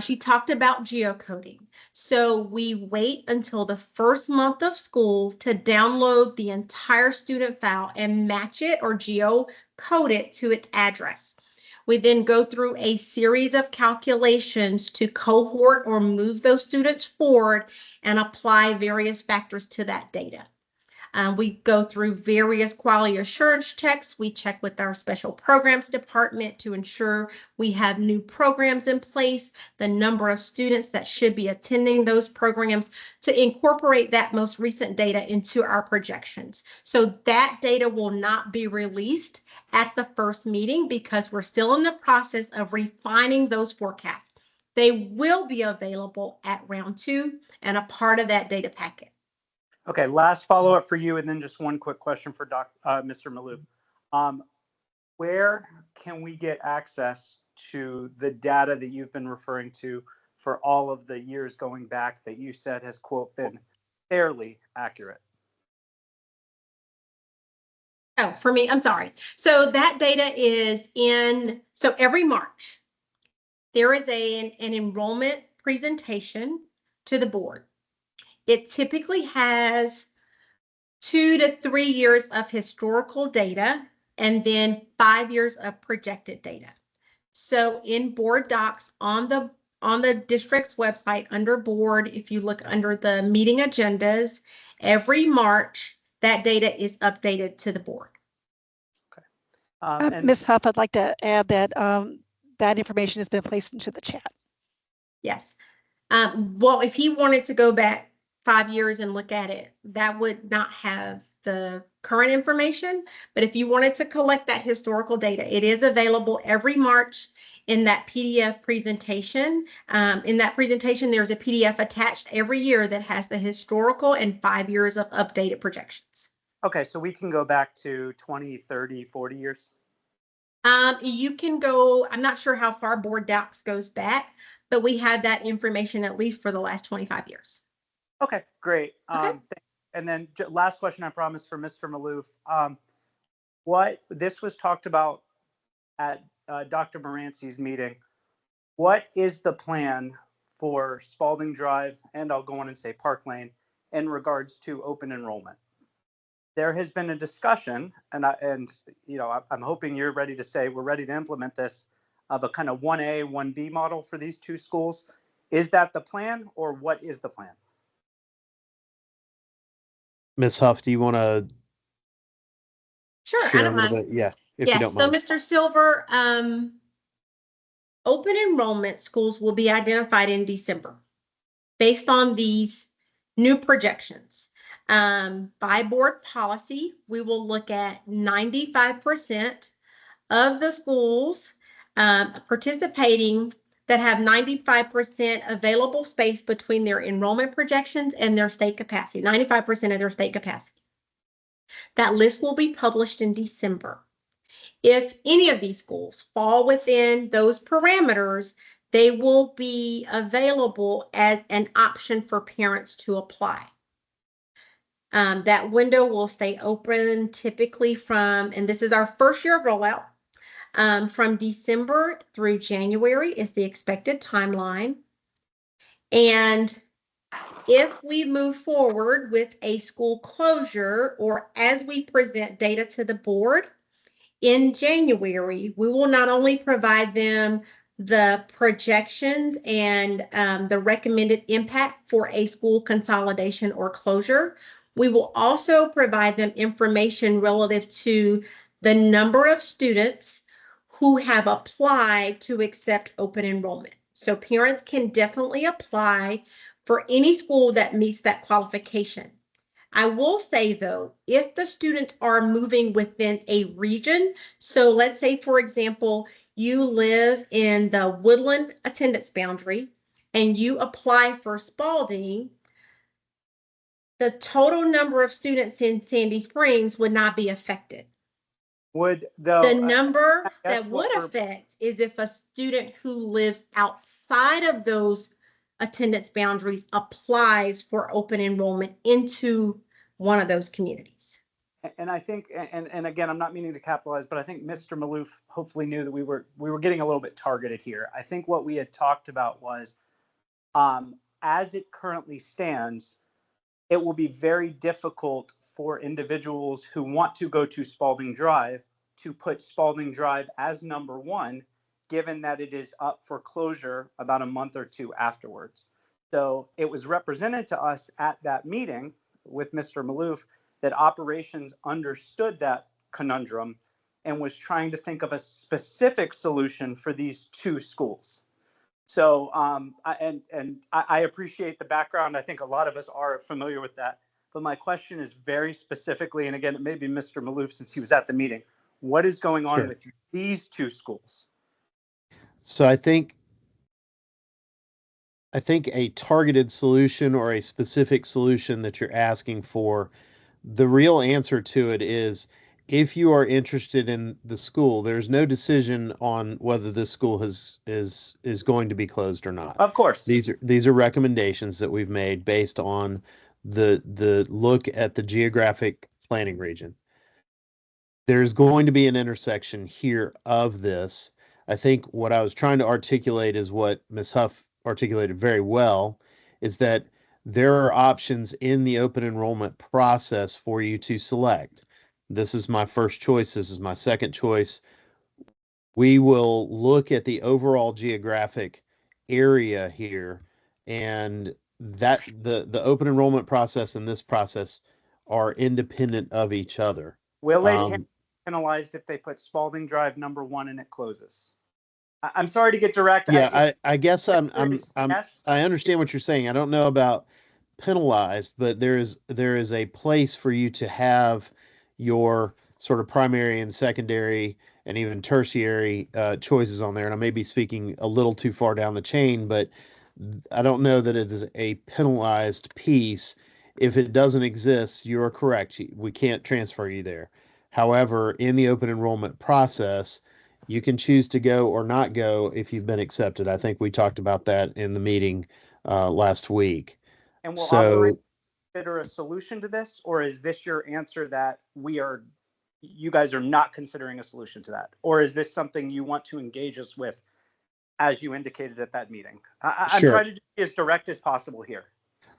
Speaker 8: She talked about geocoding. So we wait until the first month of school to download the entire student file and match it or geocode it to its address. We then go through a series of calculations to cohort or move those students forward and apply various factors to that data. We go through various quality assurance checks. We check with our special programs department to ensure we have new programs in place, the number of students that should be attending those programs, to incorporate that most recent data into our projections. So that data will not be released at the first meeting because we're still in the process of refining those forecasts. They will be available at round 2 and a part of that data packet.
Speaker 9: Okay, last follow-up for you, and then just one quick question for Mr. Maloof. Where can we get access to the data that you've been referring to for all of the years going back that you said has, quote, been fairly accurate?
Speaker 8: Oh, for me, I'm sorry. So that data is so every March, there is an enrollment presentation to the board. It typically has 2 to 3 years of historical data and then 5 years of projected data. So in board docs on the district's website under board, if you look under the meeting agendas, every March, that data is updated to the board.
Speaker 9: Okay.
Speaker 2: Ms. Huff, I'd like to add that that information has been placed into the chat.
Speaker 8: Yes. Well, if he wanted to go back 5 years and look at it, that would not have the current information. But if you wanted to collect that historical data, it is available every March in that PDF presentation. In that presentation, there's a PDF attached every year that has the historical and 5 years of updated projections.
Speaker 9: Okay, so we can go back to 20, 30, 40 years?
Speaker 8: You can go, I'm not sure how far board docs goes back, but we have that information at least for the last 25 years.
Speaker 9: Okay, great.
Speaker 8: Okay.
Speaker 9: And then last question, I promise, for Mr. Maloof. This was talked about at Dr. Moranci's meeting. What is the plan for Spalding Drive, and I'll go on and say Park Lane, in regards to open enrollment? there has been a discussion, and I'm hoping you're ready to say we're ready to implement this, of a kind of 1A, 1B model for these two schools. Is that the plan, or what is the plan?
Speaker 6: Ms. Huff, do you want to
Speaker 8: Sure, I
Speaker 6: share a
Speaker 8: don't
Speaker 6: little
Speaker 8: mind.
Speaker 6: bit? Yeah, if you
Speaker 8: Yes,
Speaker 6: don't
Speaker 8: so
Speaker 6: mind.
Speaker 8: Mr. Silver, open enrollment schools will be identified in December based on these new projections. By board policy, we will look at 95% of the schools participating that have 95% available space between their enrollment projections and their state capacity, 95% of their state capacity. That list will be published in December. If any of these schools fall within those parameters, they will be available as an option for parents to apply. That window will stay open typically from, and this is our first year of rollout, from December through January is the expected timeline. And if we move forward with a school closure, or as we present data to the board in January, we will not only provide them the projections and the recommended impact for a school consolidation or closure, we will also provide them information relative to the number of students who have applied to accept open enrollment. So parents can definitely apply for any school that meets that qualification. I will say though, if the students are moving within a region, so let's say, for example, you live in the Woodland attendance boundary and you apply for Spalding, the total number of students in Sandy Springs would not be affected.
Speaker 9: Would
Speaker 8: The
Speaker 9: though
Speaker 8: number
Speaker 9: guess
Speaker 8: that
Speaker 9: what
Speaker 8: would affect is if a student who lives outside of those attendance boundaries applies for open enrollment into one of those communities.
Speaker 9: and I think, and again, I'm not meaning to capitalize, but I think Mr. Maloof hopefully knew that we were getting a little bit targeted here. I think what we had talked about was, as it currently stands, it will be very difficult for individuals who want to go to Spalding Drive to put Spalding Drive as number one, given that it is up for closure about a month or two afterwards. So it was represented to us at that meeting with Mr. Maloof that operations understood that conundrum and was trying to think of a specific solution for these two schools. So, I appreciate the background. I think a lot of us are familiar with that. But my question is very specifically, and again, it may be Mr. Maloof since he was at the meeting. What is going on
Speaker 6: Sure.
Speaker 9: with these two schools?
Speaker 6: So I think a targeted solution or a specific solution that you're asking for, the real answer to it is, if you are interested in the school, there's no decision on whether this school is going to be closed or not.
Speaker 9: Of course.
Speaker 6: These are recommendations that we've made based on the look at the geographic planning region. There's going to be an intersection here of this. I think what I was trying to articulate is what Ms. Huff articulated very well, is that there are options in the open enrollment process for you to select. This is my first choice. This is my second choice. We will look at the overall geographic area here, and that the open enrollment process and this process are independent of each other.
Speaker 9: Will they be penalized if they put Spalding Drive number one and it closes? I'm sorry to get direct.
Speaker 6: Yeah, I guess
Speaker 9: yes.
Speaker 6: I understand what you're saying. I don't know about penalized, but there is a place for you to have your sort of primary and secondary and even tertiary choices on there. And I may be speaking a little too far down the chain, but I don't know that it is a penalized piece. If it doesn't exist, you're correct. We can't transfer you there. However, in the open enrollment process, you can choose to go or not go if you've been accepted. I think we talked about that in the meeting last week.
Speaker 9: And will
Speaker 6: So,
Speaker 9: operators consider a solution to this, or is this your answer that you guys are not considering a solution to that? Or is this something you want to engage us with, as you indicated at that meeting? I'm
Speaker 6: Sure.
Speaker 9: trying to be as direct as possible here.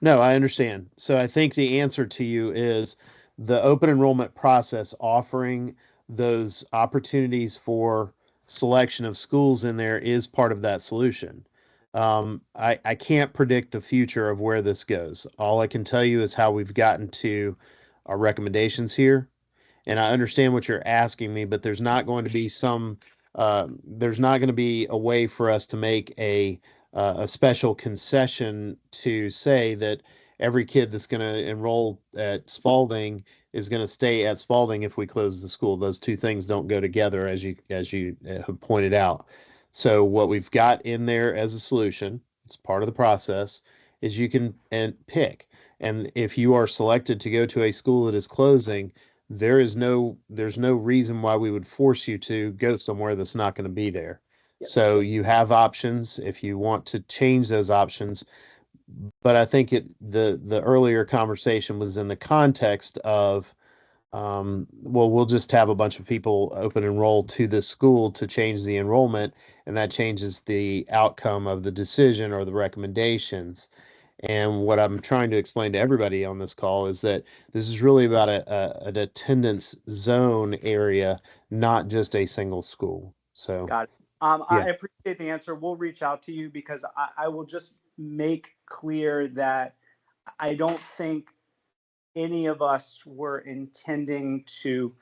Speaker 6: No, I understand. So I think the answer to you is the open enrollment process offering those opportunities for selection of schools in there is part of that solution. I can't predict the future of where this goes. All I can tell you is how we've gotten to our recommendations here. And I understand what you're asking me, but there's not going to be there's not going to be a way for us to make a special concession to say that every kid that's going to enroll at Spalding is going to stay at Spalding if we close the school. Those two things don't go together, as you have pointed out. So what we've got in there as a solution, it's part of the process, is you can pick. And if you are selected to go to a school that is closing, there's no reason why we would force you to go somewhere that's not going to be there. So you have options if you want to change those options. But I think the earlier conversation was in the context of, well, we'll just have a bunch of people open enroll to this school to change the enrollment, and that changes the outcome of the decision or the recommendations. And what I'm trying to explain to everybody on this call is that this is really about an attendance zone area, not just a single school. So,
Speaker 9: Got it.
Speaker 6: yeah.
Speaker 9: I appreciate the answer. We'll reach out to you because I will just make clear that I don't think any of us were intending to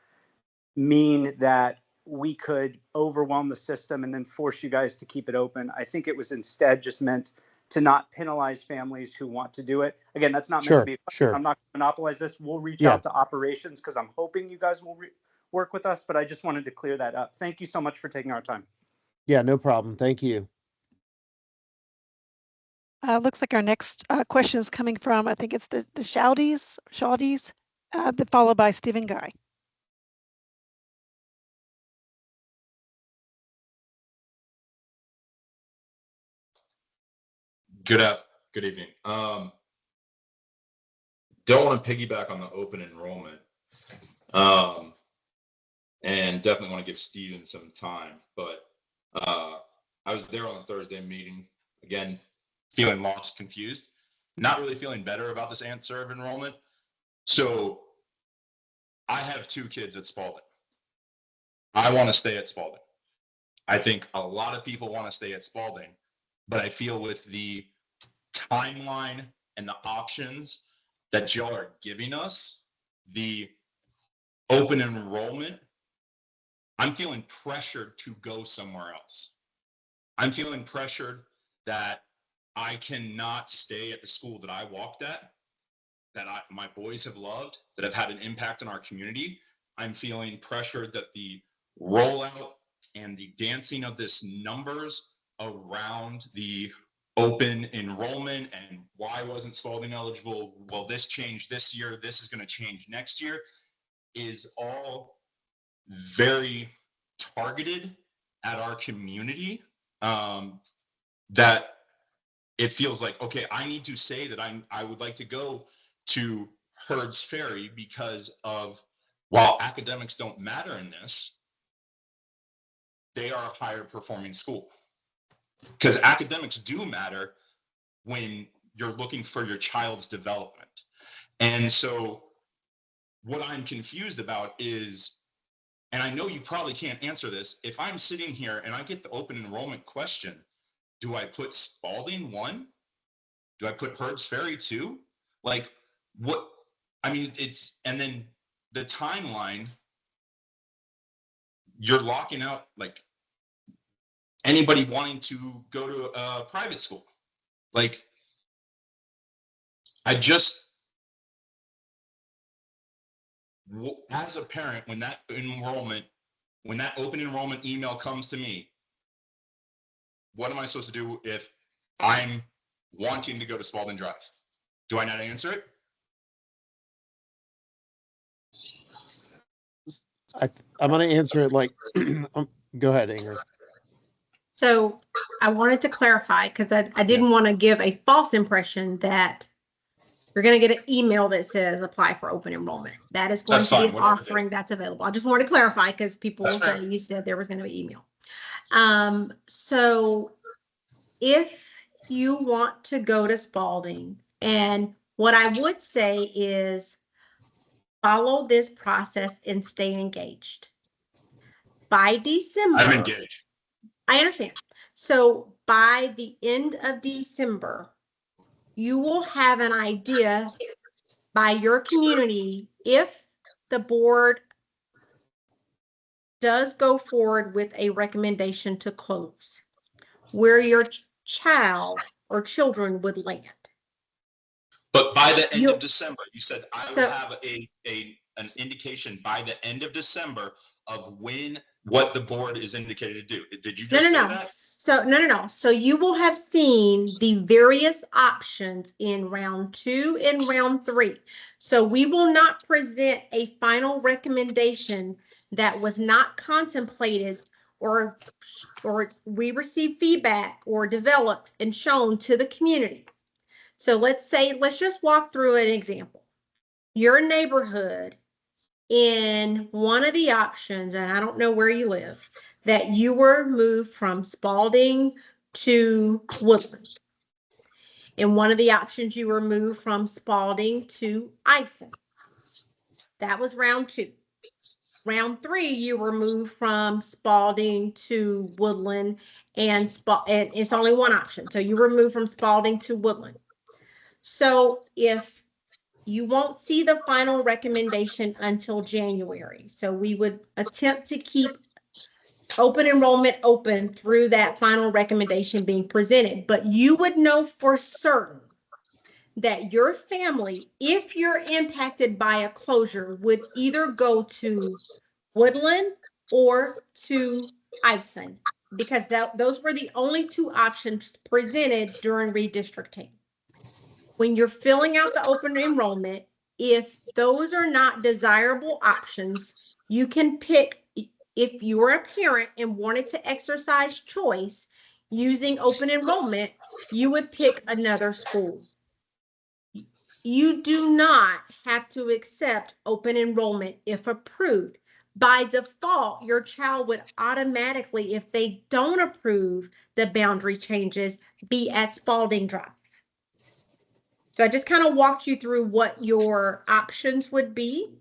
Speaker 9: mean that we could overwhelm the system and then force you guys to keep it open. I think it was instead just meant to not penalize families who want to do it. Again, that's not meant to be.
Speaker 6: Sure.
Speaker 9: I'm not going to monopolize this. We'll reach
Speaker 6: Yeah.
Speaker 9: out to operations because I'm hoping you guys will work with us, but I just wanted to clear that up. Thank you so much for taking our time.
Speaker 6: Yeah, no problem. Thank you.
Speaker 2: Looks like our next question is coming from, I think it's the Shawdies, followed by Stephen Guy.
Speaker 10: Good evening. Don't want to piggyback on the open enrollment, and definitely want to give Steven some time. But I was there on the Thursday meeting, again, feeling lost, confused, not really feeling better about this answer of enrollment. So I have 2 kids at Spalding. I want to stay at Spalding. I think a lot of people want to stay at Spalding, but I feel with the timeline and the options that y'all are giving us, the open enrollment, I'm feeling pressured to go somewhere else. I'm feeling pressured that I cannot stay at the school that I walked at, that my boys have loved, that have had an impact on our community. I'm feeling pressured that the rollout and the dancing of this numbers around the open enrollment and why wasn't Spalding eligible? Well, this changed this year. This is going to change next year is all very targeted at our community, that it feels like, okay, I need to say that I would like to go to Herd's Ferry because of, while academics don't matter in this, they are a higher performing school. Because academics do matter when you're looking for your child's development. And so what I'm confused about is, and I know you probably can't answer this, if I'm sitting here and I get the open enrollment question, do I put Spalding 1? Do I put Herd's Ferry 2? Like, what? I mean, it's, and then the timeline, you're locking out like anybody wanting to go to a private school. Like, I just, as a parent, when that open enrollment email comes to me, what am I supposed to do if I'm wanting to go to Spalding Drive? Do I not answer it?
Speaker 6: I'm going to answer it like, go ahead, Ingrid.
Speaker 8: So I wanted to clarify because I didn't want to give a false impression that you're going to get an email that says apply for open enrollment. That is going
Speaker 10: That's
Speaker 8: to be
Speaker 10: fine,
Speaker 8: an
Speaker 10: whatever
Speaker 8: offering that's available. I just wanted to clarify because people will
Speaker 10: That's
Speaker 8: say
Speaker 10: fair.
Speaker 8: you said there was going to be email. So if you want to go to Spalding, and what I would say is Follow this process and stay engaged. By December,
Speaker 10: I'm engaged.
Speaker 8: I understand. So by the end of December, you will have an idea by your community if the board does go forward with a recommendation to close, where your child or children would land.
Speaker 10: But by the end of December, you said I would
Speaker 8: So-
Speaker 10: have an indication by the end of December of what the board is indicated to do. Did you just say that?
Speaker 8: So no. So you will have seen the various options in round 2 and round 3. So we will not present a final recommendation that was not contemplated or we received feedback or developed and shown to the community. So let's just walk through an example. Your neighborhood in one of the options, and I don't know where you live, that you were moved from Spalding to Woodland. In one of the options, you were moved from Spalding to Ison. That was round 2. Round 3, you were moved from Spalding to Woodland, and it's only one option. So you were moved from Spalding to Woodland. So if you won't see the final recommendation until January. So we would attempt to keep open enrollment open through that final recommendation being presented. But you would know for certain that your family, if you're impacted by a closure, would either go to Woodland or to Ison, because those were the only 2 options presented during redistricting. When you're filling out the open enrollment, if those are not desirable options, you can pick, if you were a parent and wanted to exercise choice using open enrollment, you would pick another school. You do not have to accept open enrollment if approved. By default, your child would automatically, if they don't approve the boundary changes, be at Spalding Drive. So I just kind of walked you through what your options would be.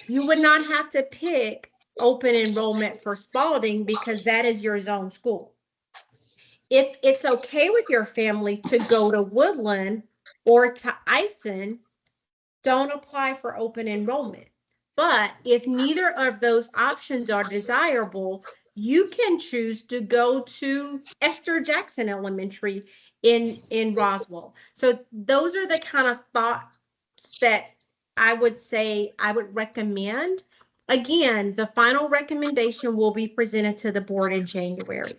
Speaker 8: You would not have to pick open enrollment for Spalding because that is your zone school. If it's okay with your family to go to Woodland or to Ison, don't apply for open enrollment. But if neither of those options are desirable, you can choose to go to Esther Jackson Elementary in Roswell. So those are the kind of thoughts that I would say I would recommend. Again, the final recommendation will be presented to the board in January.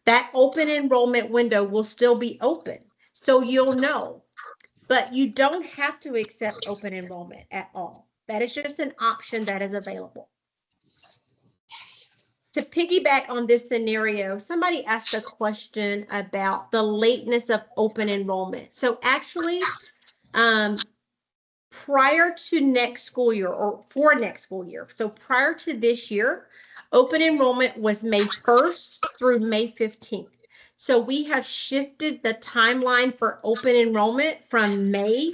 Speaker 8: That open enrollment window will still be open, so you'll know. But you don't have to accept open enrollment at all. That is just an option that is available. To piggyback on this scenario, somebody asked a question about the lateness of open enrollment. So actually, prior to next school year or for next school year, so prior to this year, open enrollment was May 1st through May 15th. So we have shifted the timeline for open enrollment from May,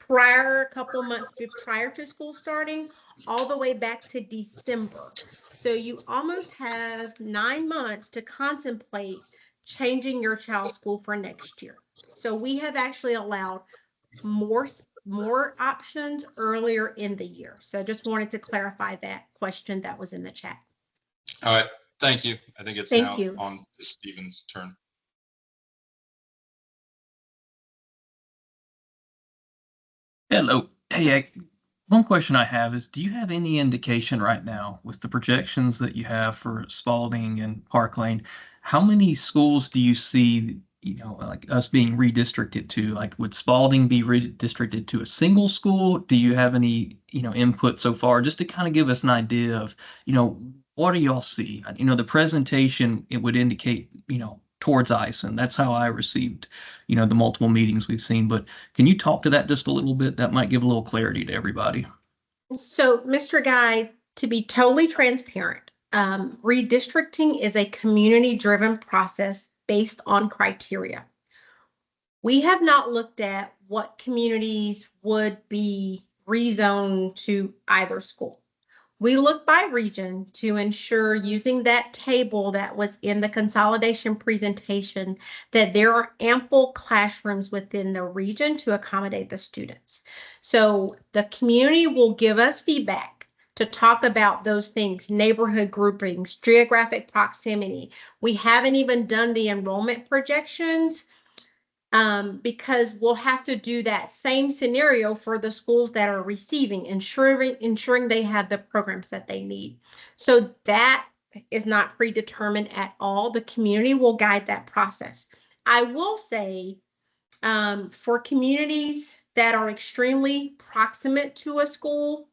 Speaker 8: a couple months prior to school starting, all the way back to December. So you almost have 9 months to contemplate changing your child's school for next year. So we have actually allowed more options earlier in the year. So I just wanted to clarify that question that was in the chat.
Speaker 10: All right. Thank you. I think it's
Speaker 8: Thank you.
Speaker 10: on to Stephen's turn.
Speaker 11: Hello. Hey, one question I have is, do you have any indication right now with the projections that you have for Spalding and Park Lane, how many schools do you see, like us being redistricted to? Like, would Spalding be redistricted to a single school? Do you have any, input so far, just to kind of give us an idea of, what do y'all see? The presentation, it would indicate, towards Ison. That's how I received, the multiple meetings we've seen. But can you talk to that just a little bit? That might give a little clarity to everybody.
Speaker 8: So, Mr. Guy, to be totally transparent, redistricting is a community-driven process based on criteria. We have not looked at what communities would be rezone to either school. We look by region to ensure, using that table that was in the consolidation presentation, that there are ample classrooms within the region to accommodate the students. So the community will give us feedback to talk about those things: neighborhood groupings, geographic proximity. We haven't even done the enrollment projections, because we'll have to do that same scenario for the schools that are receiving, ensuring they have the programs that they need. So that is not predetermined at all. The community will guide that process. I will say, for communities that are extremely proximate to a school,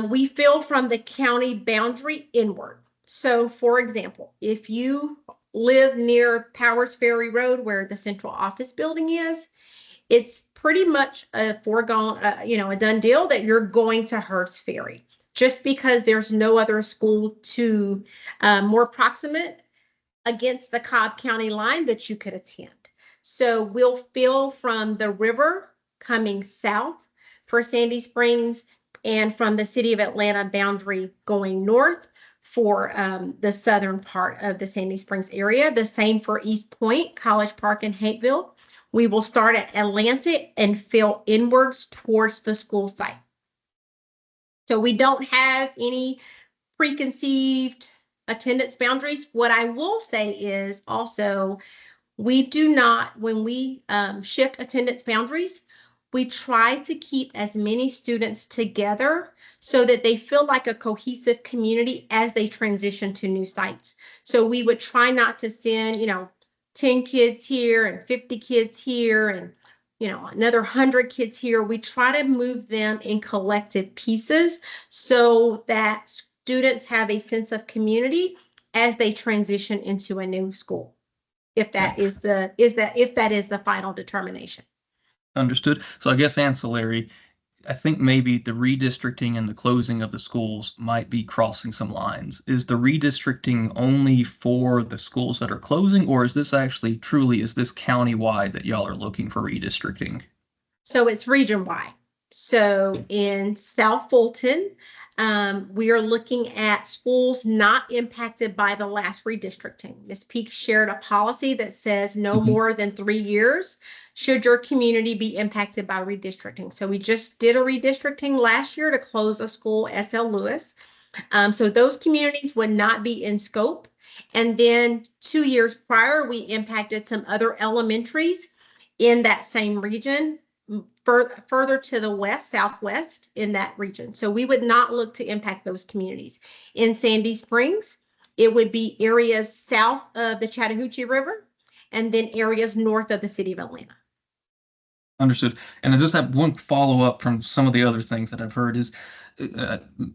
Speaker 8: we feel from the county boundary inward. So, for example, if you live near Powers Ferry Road, where the central office building is, it's pretty much a foregone, a done deal that you're going to Hertz Ferry, just because there's no other school to more proximate against the Cobb County line that you could attend. So we'll feel from the river coming south for Sandy Springs, and from the city of Atlanta boundary going north for the southern part of the Sandy Springs area. The same for East Point, College Park, and Hapeville. We will start at Atlantic and fill inwards towards the school site. So we don't have any preconceived attendance boundaries. What I will say is also, we do not, when we shift attendance boundaries, we try to keep as many students together so that they feel like a cohesive community as they transition to new sites. So we would try not to send, 10 kids here and 50 kids here and, another 100 kids here. We try to move them in collective pieces so that students have a sense of community as they transition into a new school. If that is the final determination.
Speaker 11: Understood. So I guess ancillary, I think maybe the redistricting and the closing of the schools might be crossing some lines. Is the redistricting only for the schools that are closing, or is this actually truly, is this countywide that y'all are looking for redistricting?
Speaker 8: So it's region-wide. So in South Fulton, we are looking at schools not impacted by the last redistricting. Ms. Peak shared a policy that says no more than 3 years should your community be impacted by redistricting. So we just did a redistricting last year to close a school, S.L. Lewis. So those communities would not be in scope. And then 2 years prior, we impacted some other elementaries in that same region, further to the west, southwest in that region. So we would not look to impact those communities. In Sandy Springs, it would be areas south of the Chattahoochee River and then areas north of the city of Atlanta.
Speaker 11: Understood. And I just have one follow-up from some of the other things that I've heard is,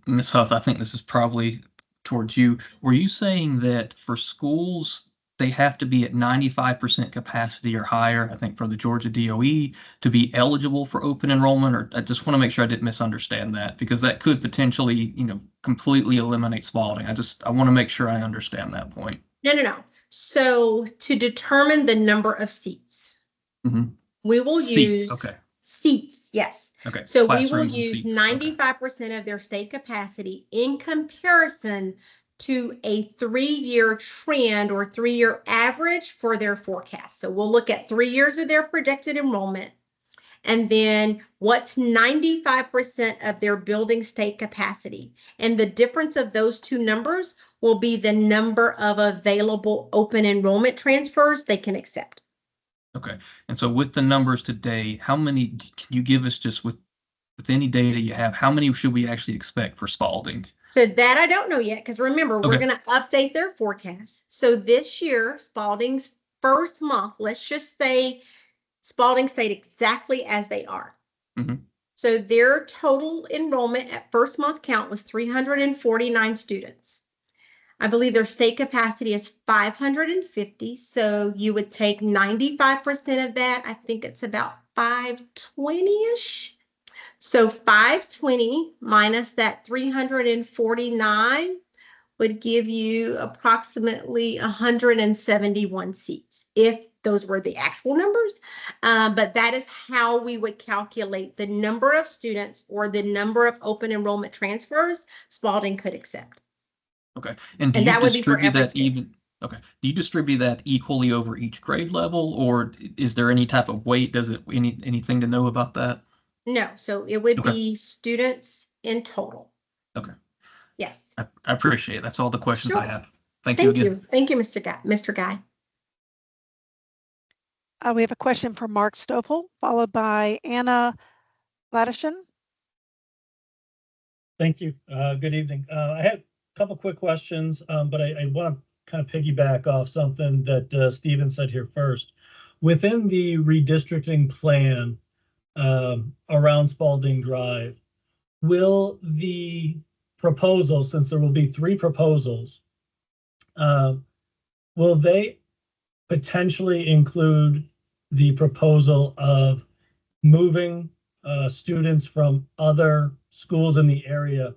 Speaker 11: Ms. Huff, I think this is probably towards you. Were you saying that for schools, they have to be at 95% capacity or higher, I think for the Georgia DOE, to be eligible for open enrollment? Or I just want to make sure I didn't misunderstand that, because that could potentially, completely eliminate Spalding. I want to make sure I understand that point.
Speaker 8: No. So to determine the number of seats, we will use seats. Yes.
Speaker 11: Okay.
Speaker 8: So we will use 95% of their state capacity in comparison to a 3-year trend or 3-year average for their forecast. So we'll look at 3 years of their projected enrollment, and then what's 95% of their building state capacity. And the difference of those two numbers will be the number of available open enrollment transfers they can accept.
Speaker 11: Okay. And so with the numbers today, how many can you give us, just with any data you have, how many should we actually expect for Spalding?
Speaker 8: So that I don't know yet, because remember, we're going to update their forecast. So this year, Spalding's first month, let's just say Spalding stayed exactly as they are. So their total enrollment at first month count was 349 students. I believe their state capacity is 550. So you would take 95% of that. I think it's about 520-ish. So 520 minus that 349 would give you approximately 171 seats if those were the actual numbers. But that is how we would calculate the number of students or the number of open enrollment transfers Spalding could accept.
Speaker 11: Okay. And do
Speaker 8: And
Speaker 11: you
Speaker 8: that would be for
Speaker 11: distribute
Speaker 8: every
Speaker 11: that
Speaker 8: school.
Speaker 11: even? Okay. Do you distribute that equally over each grade level, or is there any type of weight? Does it anything to know about that?
Speaker 8: No, so it would
Speaker 11: Okay.
Speaker 8: be students in total.
Speaker 11: Okay.
Speaker 8: Yes.
Speaker 11: I appreciate it. That's all the questions I
Speaker 8: Sure.
Speaker 11: have. Thank you
Speaker 8: Thank
Speaker 11: again.
Speaker 8: you. Thank you, Mr. Guy. Mr. Guy.
Speaker 2: We have a question from Mark Stoffel, followed by Anna Ladishin.
Speaker 12: Thank you. Good evening. I had a couple quick questions, but I want to kind of piggyback off something that Stephen said here first. Within the redistricting plan around Spalding Drive, will the proposal, since there will be 3 proposals, will they potentially include the proposal of moving students from other schools in the area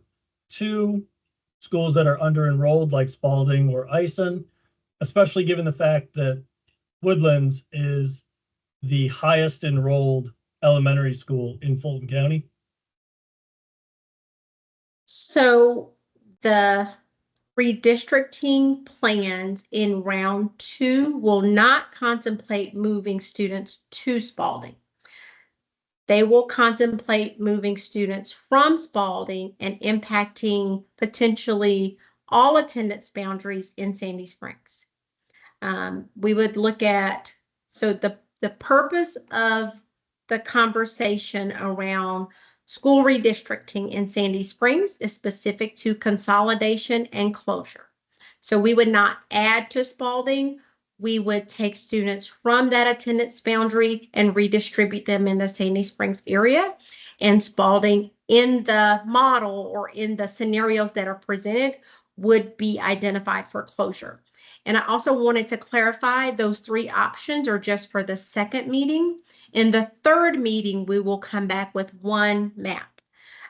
Speaker 12: to schools that are under enrolled like Spalding or Ison, especially given the fact that Woodlands is the highest enrolled elementary school in Fulton County?
Speaker 8: So the redistricting plans in round 2 will not contemplate moving students to Spalding. They will contemplate moving students from Spalding and impacting potentially all attendance boundaries in Sandy Springs. We would look at, so the purpose of the conversation around school redistricting in Sandy Springs is specific to consolidation and closure. So we would not add to Spalding. We would take students from that attendance boundary and redistribute them in the Sandy Springs area. And Spalding, in the model or in the scenarios that are presented, would be identified for closure. And I also wanted to clarify those 3 options are just for the second meeting. In the third meeting, we will come back with 1 map.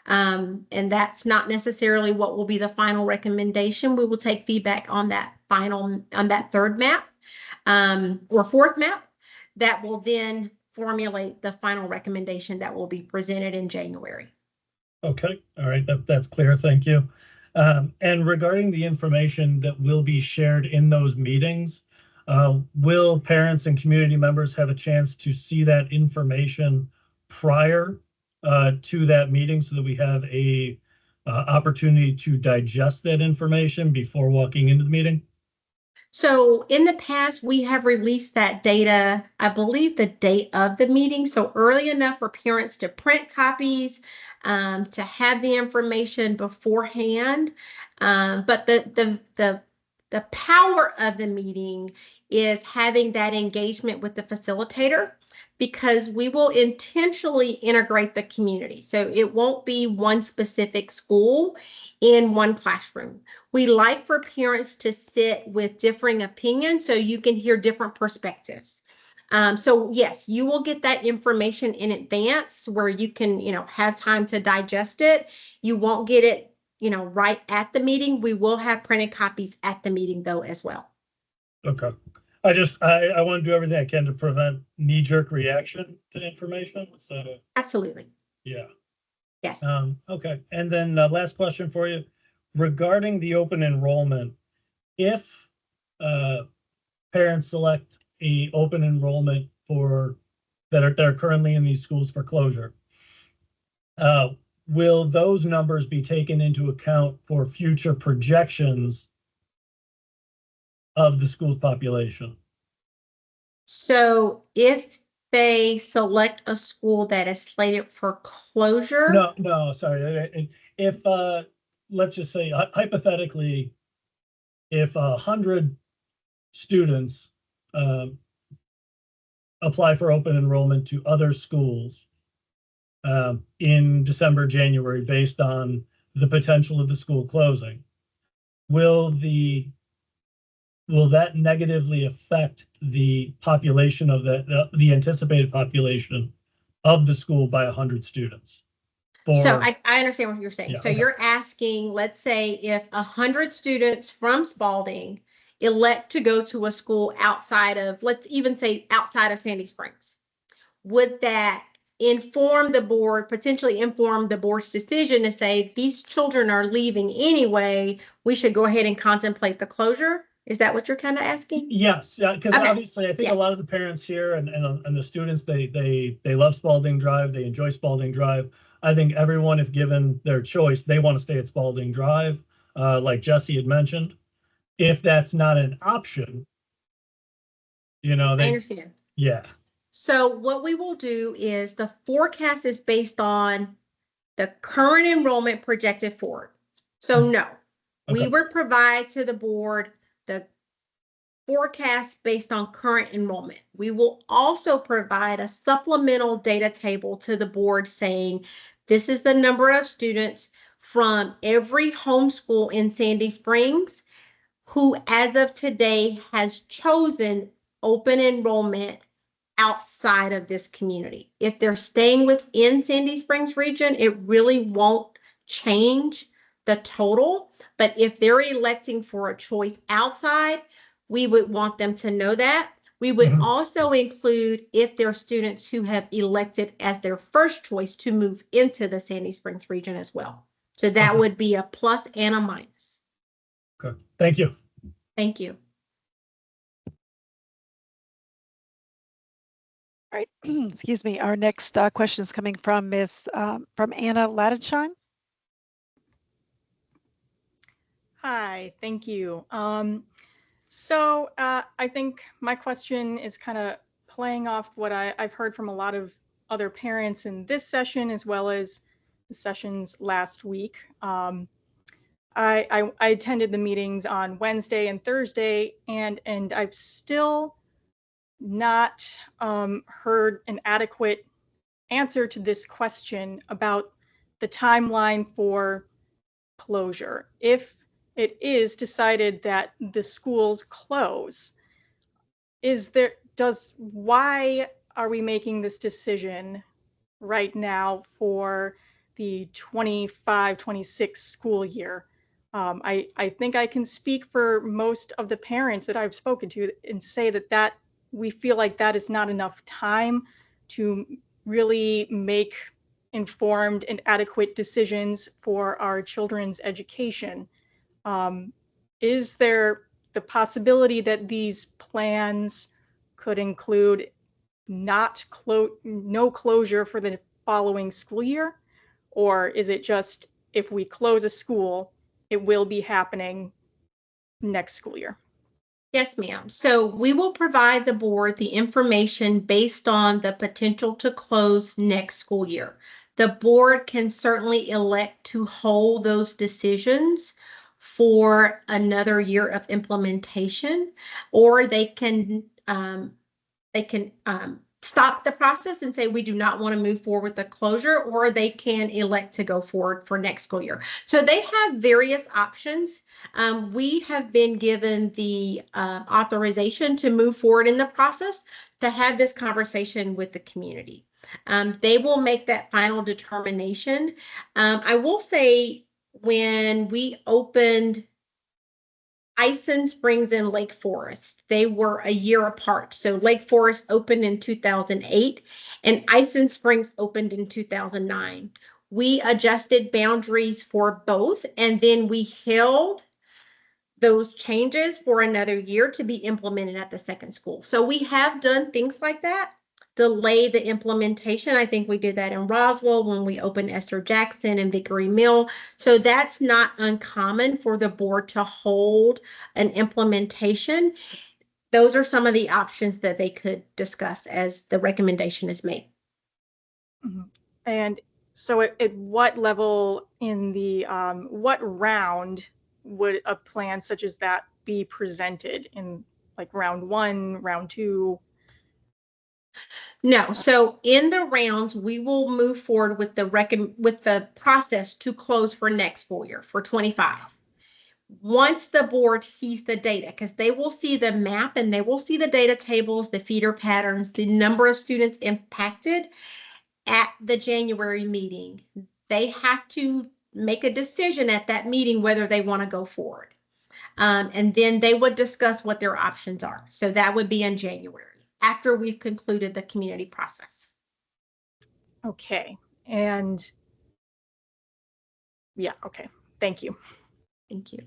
Speaker 8: And that's not necessarily what will be the final recommendation. We will take feedback on that third map or fourth map that will then formulate the final recommendation that will be presented in January.
Speaker 12: Okay, all right, that's clear. Thank you. And regarding the information that will be shared in those meetings, will parents and community members have a chance to see that information prior to that meeting so that we have a opportunity to digest that information before walking into the meeting?
Speaker 8: So in the past, we have released that data, I believe the date of the meeting, so early enough for parents to print copies, to have the information beforehand. But the power of the meeting is having that engagement with the facilitator, because we will intentionally integrate the community. So it won't be one specific school in one classroom. We like for parents to sit with differing opinions so you can hear different perspectives. So yes, you will get that information in advance where you can, have time to digest it. You won't get it, right at the meeting. We will have printed copies at the meeting though as well.
Speaker 12: Okay. I want to do everything I can to prevent knee-jerk reaction to information. So
Speaker 8: Absolutely.
Speaker 12: yeah.
Speaker 8: Yes.
Speaker 12: Okay. And then last question for you regarding the open enrollment. If parents select a open enrollment that are currently in these schools for closure, will those numbers be taken into account for future projections of the school's population?
Speaker 8: So if they select a school that is slated for closure.
Speaker 12: No, sorry. If let's just say hypothetically, if 100 students apply for open enrollment to other schools in December, January, based on the potential of the school closing, will that negatively affect the population of the anticipated population of the school by 100 students?
Speaker 8: So I understand what you're saying.
Speaker 12: Yeah,
Speaker 8: So
Speaker 12: okay.
Speaker 8: you're asking, let's say if 100 students from Spalding elect to go to a school outside of, let's even say outside of Sandy Springs, would that inform the board, potentially inform the board's decision to say these children are leaving anyway, we should go ahead and contemplate the closure? Is that what you're kind of asking?
Speaker 12: Yes, yeah, because
Speaker 8: Okay.
Speaker 12: obviously I think a lot of the parents here and the students, they love Spalding Drive, they enjoy Spalding Drive. I think everyone, if given their choice, they want to stay at Spalding Drive, like Jesse had mentioned. If that's not an option, you know,
Speaker 8: I
Speaker 12: they,
Speaker 8: understand.
Speaker 12: yeah,
Speaker 8: So what we will do is the forecast is based on the current enrollment projected forward. So no, we
Speaker 12: Okay.
Speaker 8: would provide to the board the forecast based on current enrollment. We will also provide a supplemental data table to the board saying this is the number of students from every homeschool in Sandy Springs who, as of today, has chosen open enrollment outside of this community. If they're staying within Sandy Springs region, it really won't change the total. But if they're electing for a choice outside, we would want them to know that. We would also include if there are students who have elected as their first choice to move into the Sandy Springs region as well. So that would be a plus and a minus.
Speaker 12: Okay, thank you.
Speaker 8: Thank you.
Speaker 2: All right, excuse me. Our next question is coming from from Anna Ladenschein.
Speaker 13: Hi, thank you. So I think my question is kind of playing off what I've heard from a lot of other parents in this session, as well as the sessions last week. I attended the meetings on Wednesday and Thursday, and I've still not heard an adequate answer to this question about the timeline for closure. If it is decided that the schools close, why are we making this decision right now for the 25-26 school year? I think I can speak for most of the parents that I've spoken to and say that we feel like that is not enough time to really make informed and adequate decisions for our children's education. Is there the possibility that these plans could include no closure for the following school year? Or is it just if we close a school, it will be happening next school year?
Speaker 8: Yes, ma'am. So we will provide the board the information based on the potential to close next school year. The board can certainly elect to hold those decisions for another year of implementation, or they can stop the process and say we do not want to move forward with the closure, or they can elect to go forward for next school year. So they have various options. We have been given the authorization to move forward in the process to have this conversation with the community. They will make that final determination. I will say when we opened Ison Springs and Lake Forest, they were a year apart. So Lake Forest opened in 2008 and Ison Springs opened in 2009. We adjusted boundaries for both, and then we held those changes for another year to be implemented at the second school. So we have done things like that, delay the implementation. I think we did that in Roswell when we opened Esther Jackson and Vickery Mill. So that's not uncommon for the board to hold an implementation. Those are some of the options that they could discuss as the recommendation is made.
Speaker 13: Mm-hmm. And so at what level in the, what round would a plan such as that be presented in, like round 1, round 2?
Speaker 8: No, so in the rounds, we will move forward with the process to close for next school year for 25. Once the board sees the data, because they will see the map and they will see the data tables, the feeder patterns, the number of students impacted at the January meeting, they have to make a decision at that meeting whether they want to go forward. And then they would discuss what their options are. So that would be in January after we've concluded the community process.
Speaker 13: Okay. And yeah, okay. Thank you.
Speaker 8: Thank you.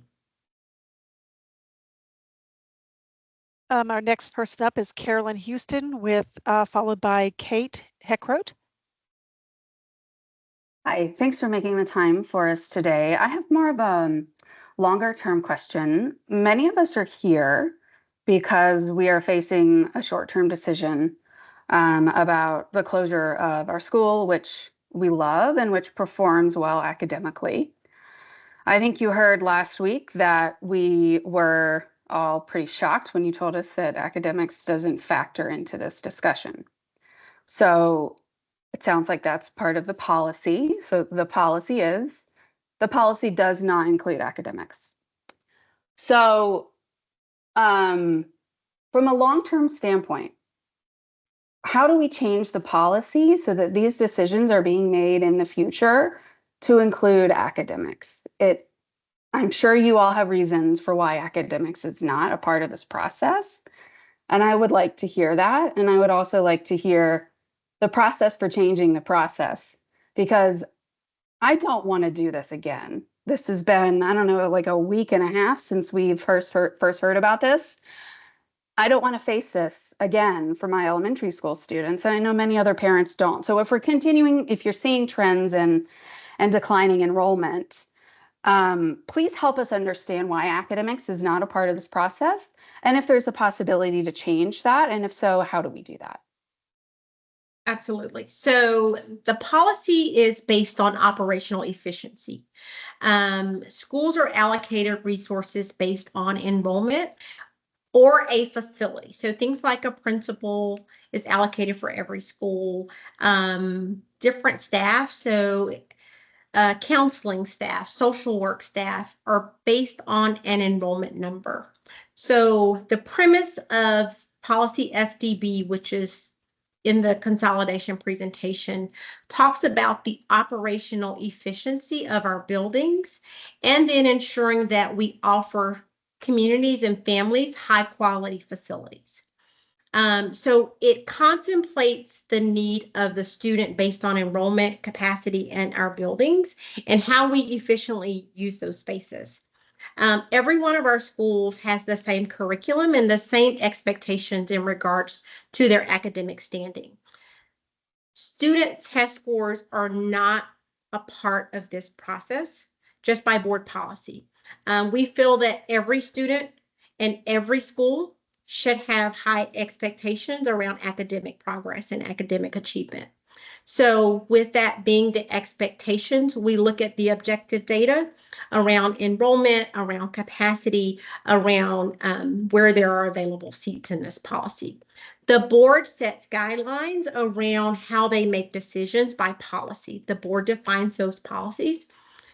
Speaker 2: Our next person up is Carolyn Houston with followed by Kate Heckroth.
Speaker 14: Hi, thanks for making the time for us today. I have more of a longer term question. Many of us are here because we are facing a short-term decision about the closure of our school, which we love and which performs well academically. I think you heard last week that we were all pretty shocked when you told us that academics doesn't factor into this discussion. So it sounds like that's part of the policy. So the policy does not include academics. So from a long-term standpoint, how do we change the policy so that these decisions are being made in the future to include academics? I'm sure you all have reasons for why academics is not a part of this process. And I would like to hear that. And I would also like to hear the process for changing the process, because I don't want to do this again. This has been, I don't know, like a week and a half since we've first heard about this. I don't want to face this again for my elementary school students. And I know many other parents don't. So if you're seeing trends and declining enrollment, please help us understand why academics is not a part of this process, and if there's a possibility to change that, and if so, how do we do that?
Speaker 8: Absolutely. So the policy is based on operational efficiency. Schools are allocated resources based on enrollment or a facility. So things like a principal is allocated for every school, different staff. So counseling staff, social work staff are based on an enrollment number. So the premise of policy FDB, which is in the consolidation presentation, talks about the operational efficiency of our buildings and then ensuring that we offer communities and families high quality facilities. So it contemplates the need of the student based on enrollment capacity in our buildings and how we efficiently use those spaces. Every one of our schools has the same curriculum and the same expectations in regards to their academic standing. Student test scores are not a part of this process just by board policy. We feel that every student and every school should have high expectations around academic progress and academic achievement. So with that being the expectations, we look at the objective data around enrollment, around capacity, around where there are available seats in this policy. The board sets guidelines around how they make decisions by policy. The board defines those policies.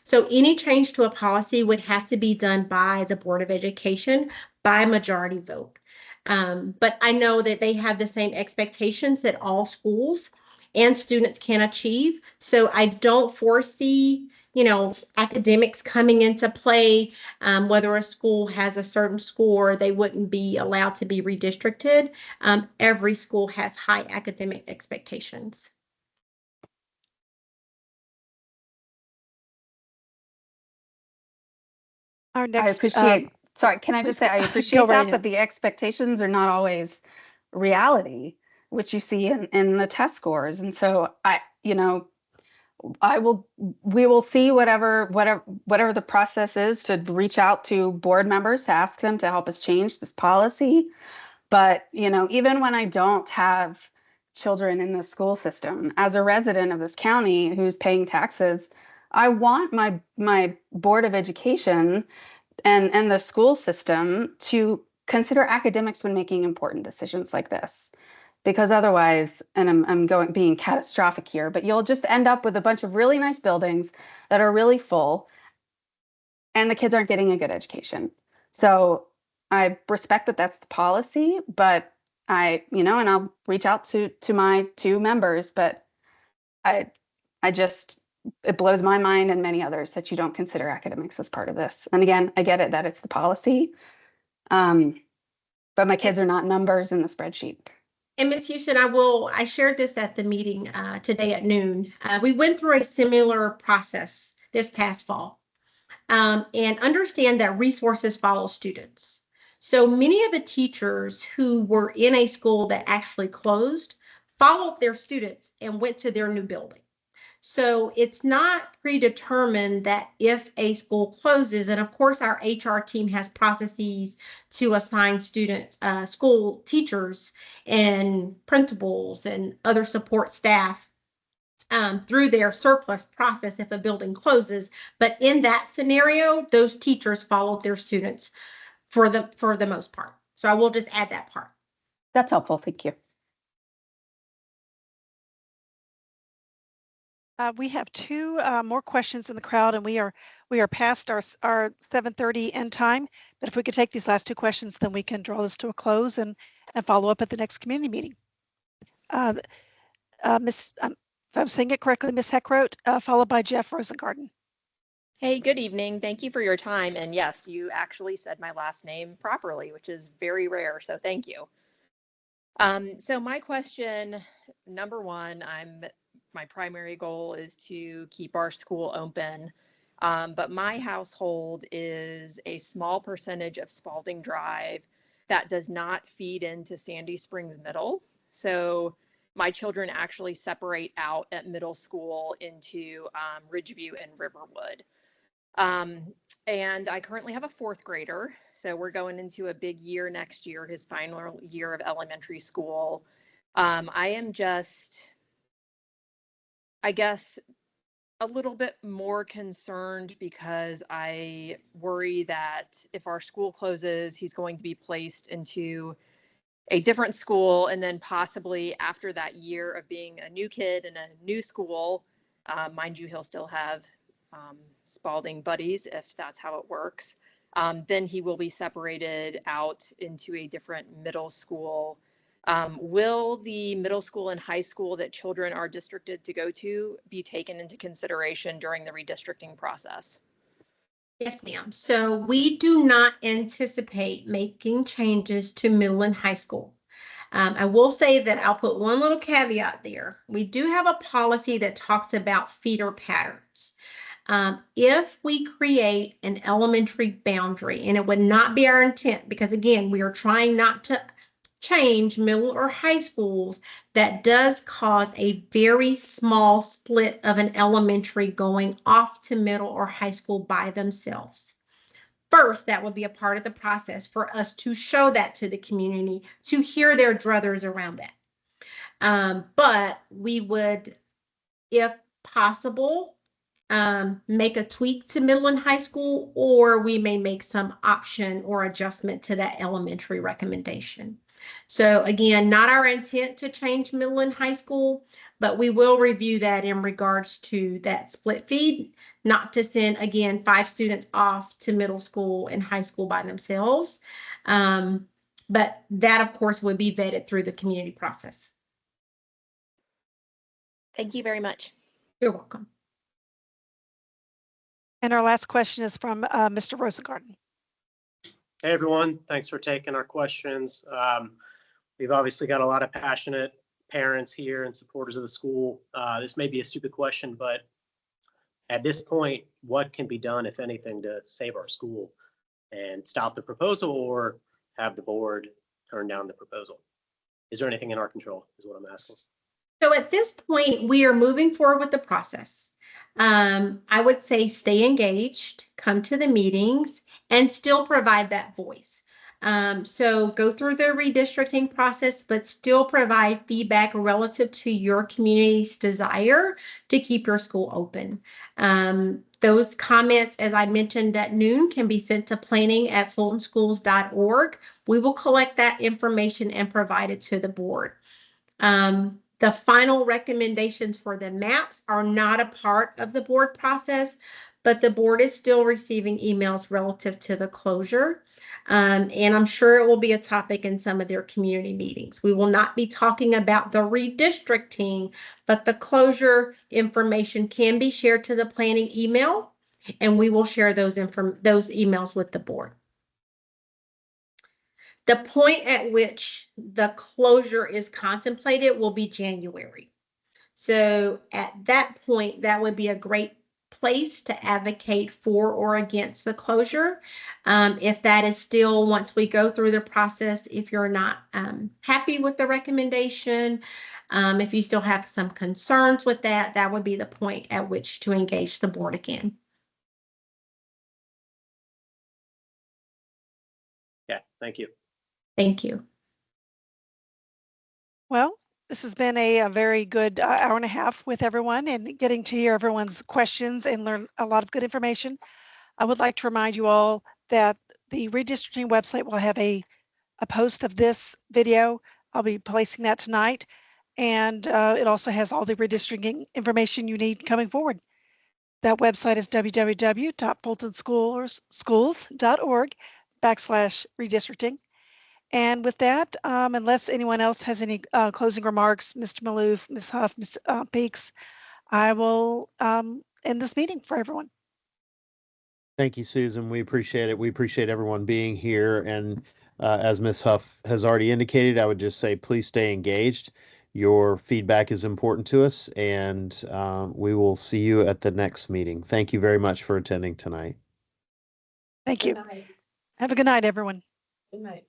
Speaker 8: So any change to a policy would have to be done by the Board of Education by majority vote. But I know that they have the same expectations that all schools and students can achieve. So I don't foresee, academics coming into play. Whether a school has a certain score, they wouldn't be allowed to be redistricted. Every school has high academic expectations.
Speaker 2: Our next,
Speaker 14: sorry, can I just say I appreciate that, but the expectations are not always reality, which you see in the test scores. And so we will see whatever the process is to reach out to board members to ask them to help us change this policy. But, even when I don't have children in the school system, as a resident of this county who's paying taxes, I want my Board of Education and the school system to consider academics when making important decisions like this. Because otherwise, and I'm being catastrophic here, but you'll just end up with a bunch of really nice buildings that are really full and the kids aren't getting a good education. So I respect that that's the policy, but and I'll reach out to my two members, but I just it blows my mind and many others that you don't consider academics as part of this. And again, I get it that it's the policy, but my kids are not numbers in the spreadsheet.
Speaker 8: And Ms. Houston, I shared this at the meeting today at noon. We went through a similar process this past fall, and understand that resources follow students. So many of the teachers who were in a school that actually closed followed their students and went to their new building. So it's not predetermined that if a school closes, and of course our HR team has processes to assign students, school teachers and principals and other support staff through their surplus process if a building closes. But in that scenario, those teachers followed their students for the most part. So I will just add that part.
Speaker 14: That's helpful. Thank you.
Speaker 2: We have two more questions in the crowd, and we are past our 7:30 end time. But if we could take these last two questions, then we can draw this to a close and follow up at the next community meeting. Miss, if I'm saying it correctly, Miss Heckroth, followed by Jeff Rosengarten.
Speaker 15: Hey, good evening. Thank you for your time. And yes, you actually said my last name properly, which is very rare. So thank you. So my question, number one, my primary goal is to keep our school open. But my household is a small percentage of Spalding Drive that does not feed into Sandy Springs Middle. So my children actually separate out at middle school into Ridgeview and Riverwood. And I currently have a fourth grader. So we're going into a big year next year, his final year of elementary school. I am just, I guess, a little bit more concerned because I worry that if our school closes, he's going to be placed into a different school. And then possibly after that year of being a new kid in a new school, mind you, he'll still have Spalding buddies, if that's how it works. Then he will be separated out into a different middle school. Will the middle school and high school that children are districted to go to be taken into consideration during the redistricting process?
Speaker 8: Yes, ma'am. So we do not anticipate making changes to middle and high school. I will say that I'll put one little caveat there. We do have a policy that talks about feeder patterns. If we create an elementary boundary, and it would not be our intent, because again, we are trying not to change middle or high schools, that does cause a very small split of an elementary going off to middle or high school by themselves. First, that would be a part of the process for us to show that to the community, to hear their druthers around that. But we would, if possible, make a tweak to middle and high school, or we may make some option or adjustment to that elementary recommendation. So again, not our intent to change middle and high school, but we will review that in regards to that split feed, not to send, again, 5 students off to middle school and high school by themselves. But that, of course, would be vetted through the community process.
Speaker 15: Thank you very much.
Speaker 8: You're welcome.
Speaker 2: And our last question is from Mr. Rosengarten.
Speaker 16: Hey, everyone. Thanks for taking our questions. We've obviously got a lot of passionate parents here and supporters of the school. This may be a stupid question, but at this point, what can be done, if anything, to save our school and stop the proposal or have the board turn down the proposal? Is there anything in our control, is what I'm asking.
Speaker 8: So at this point, we are moving forward with the process. I would say stay engaged, come to the meetings, and still provide that voice. So go through the redistricting process, but still provide feedback relative to your community's desire to keep your school open. Those comments, as I mentioned at noon, can be sent to planning@fultonschools.org. We will collect that information and provide it to the board. The final recommendations for the maps are not a part of the board process, but the board is still receiving emails relative to the closure. And I'm sure it will be a topic in some of their community meetings. We will not be talking about the redistricting, but the closure information can be shared to the planning email, and we will share those emails with the board. The point at which the closure is contemplated will be January. So at that point, that would be a great place to advocate for or against the closure. If that is still, once we go through the process, if you're not happy with the recommendation, if you still have some concerns with that, that would be the point at which to engage the board again.
Speaker 16: Yeah, thank you.
Speaker 8: Thank you.
Speaker 2: Well, this has been a very good hour and a half with everyone and getting to hear everyone's questions and learn a lot of good information. I would like to remind you all that the redistricting website will have a post of this video. I'll be placing that tonight. And it also has all the redistricting information you need coming forward. That website is www.fultonschools.org/redistricting. And with that, unless anyone else has any closing remarks, Mr. Maloof, Ms. Huff, Ms. Peaks, I will end this meeting for everyone.
Speaker 6: Thank you, Susan. We appreciate it. We appreciate everyone being here. And as Ms. Huff has already indicated, I would just say, please stay engaged. Your feedback is important to us, and we will see you at the next meeting. Thank you very much for attending tonight.
Speaker 2: Thank you. Have a good night, everyone.
Speaker 1: Good night.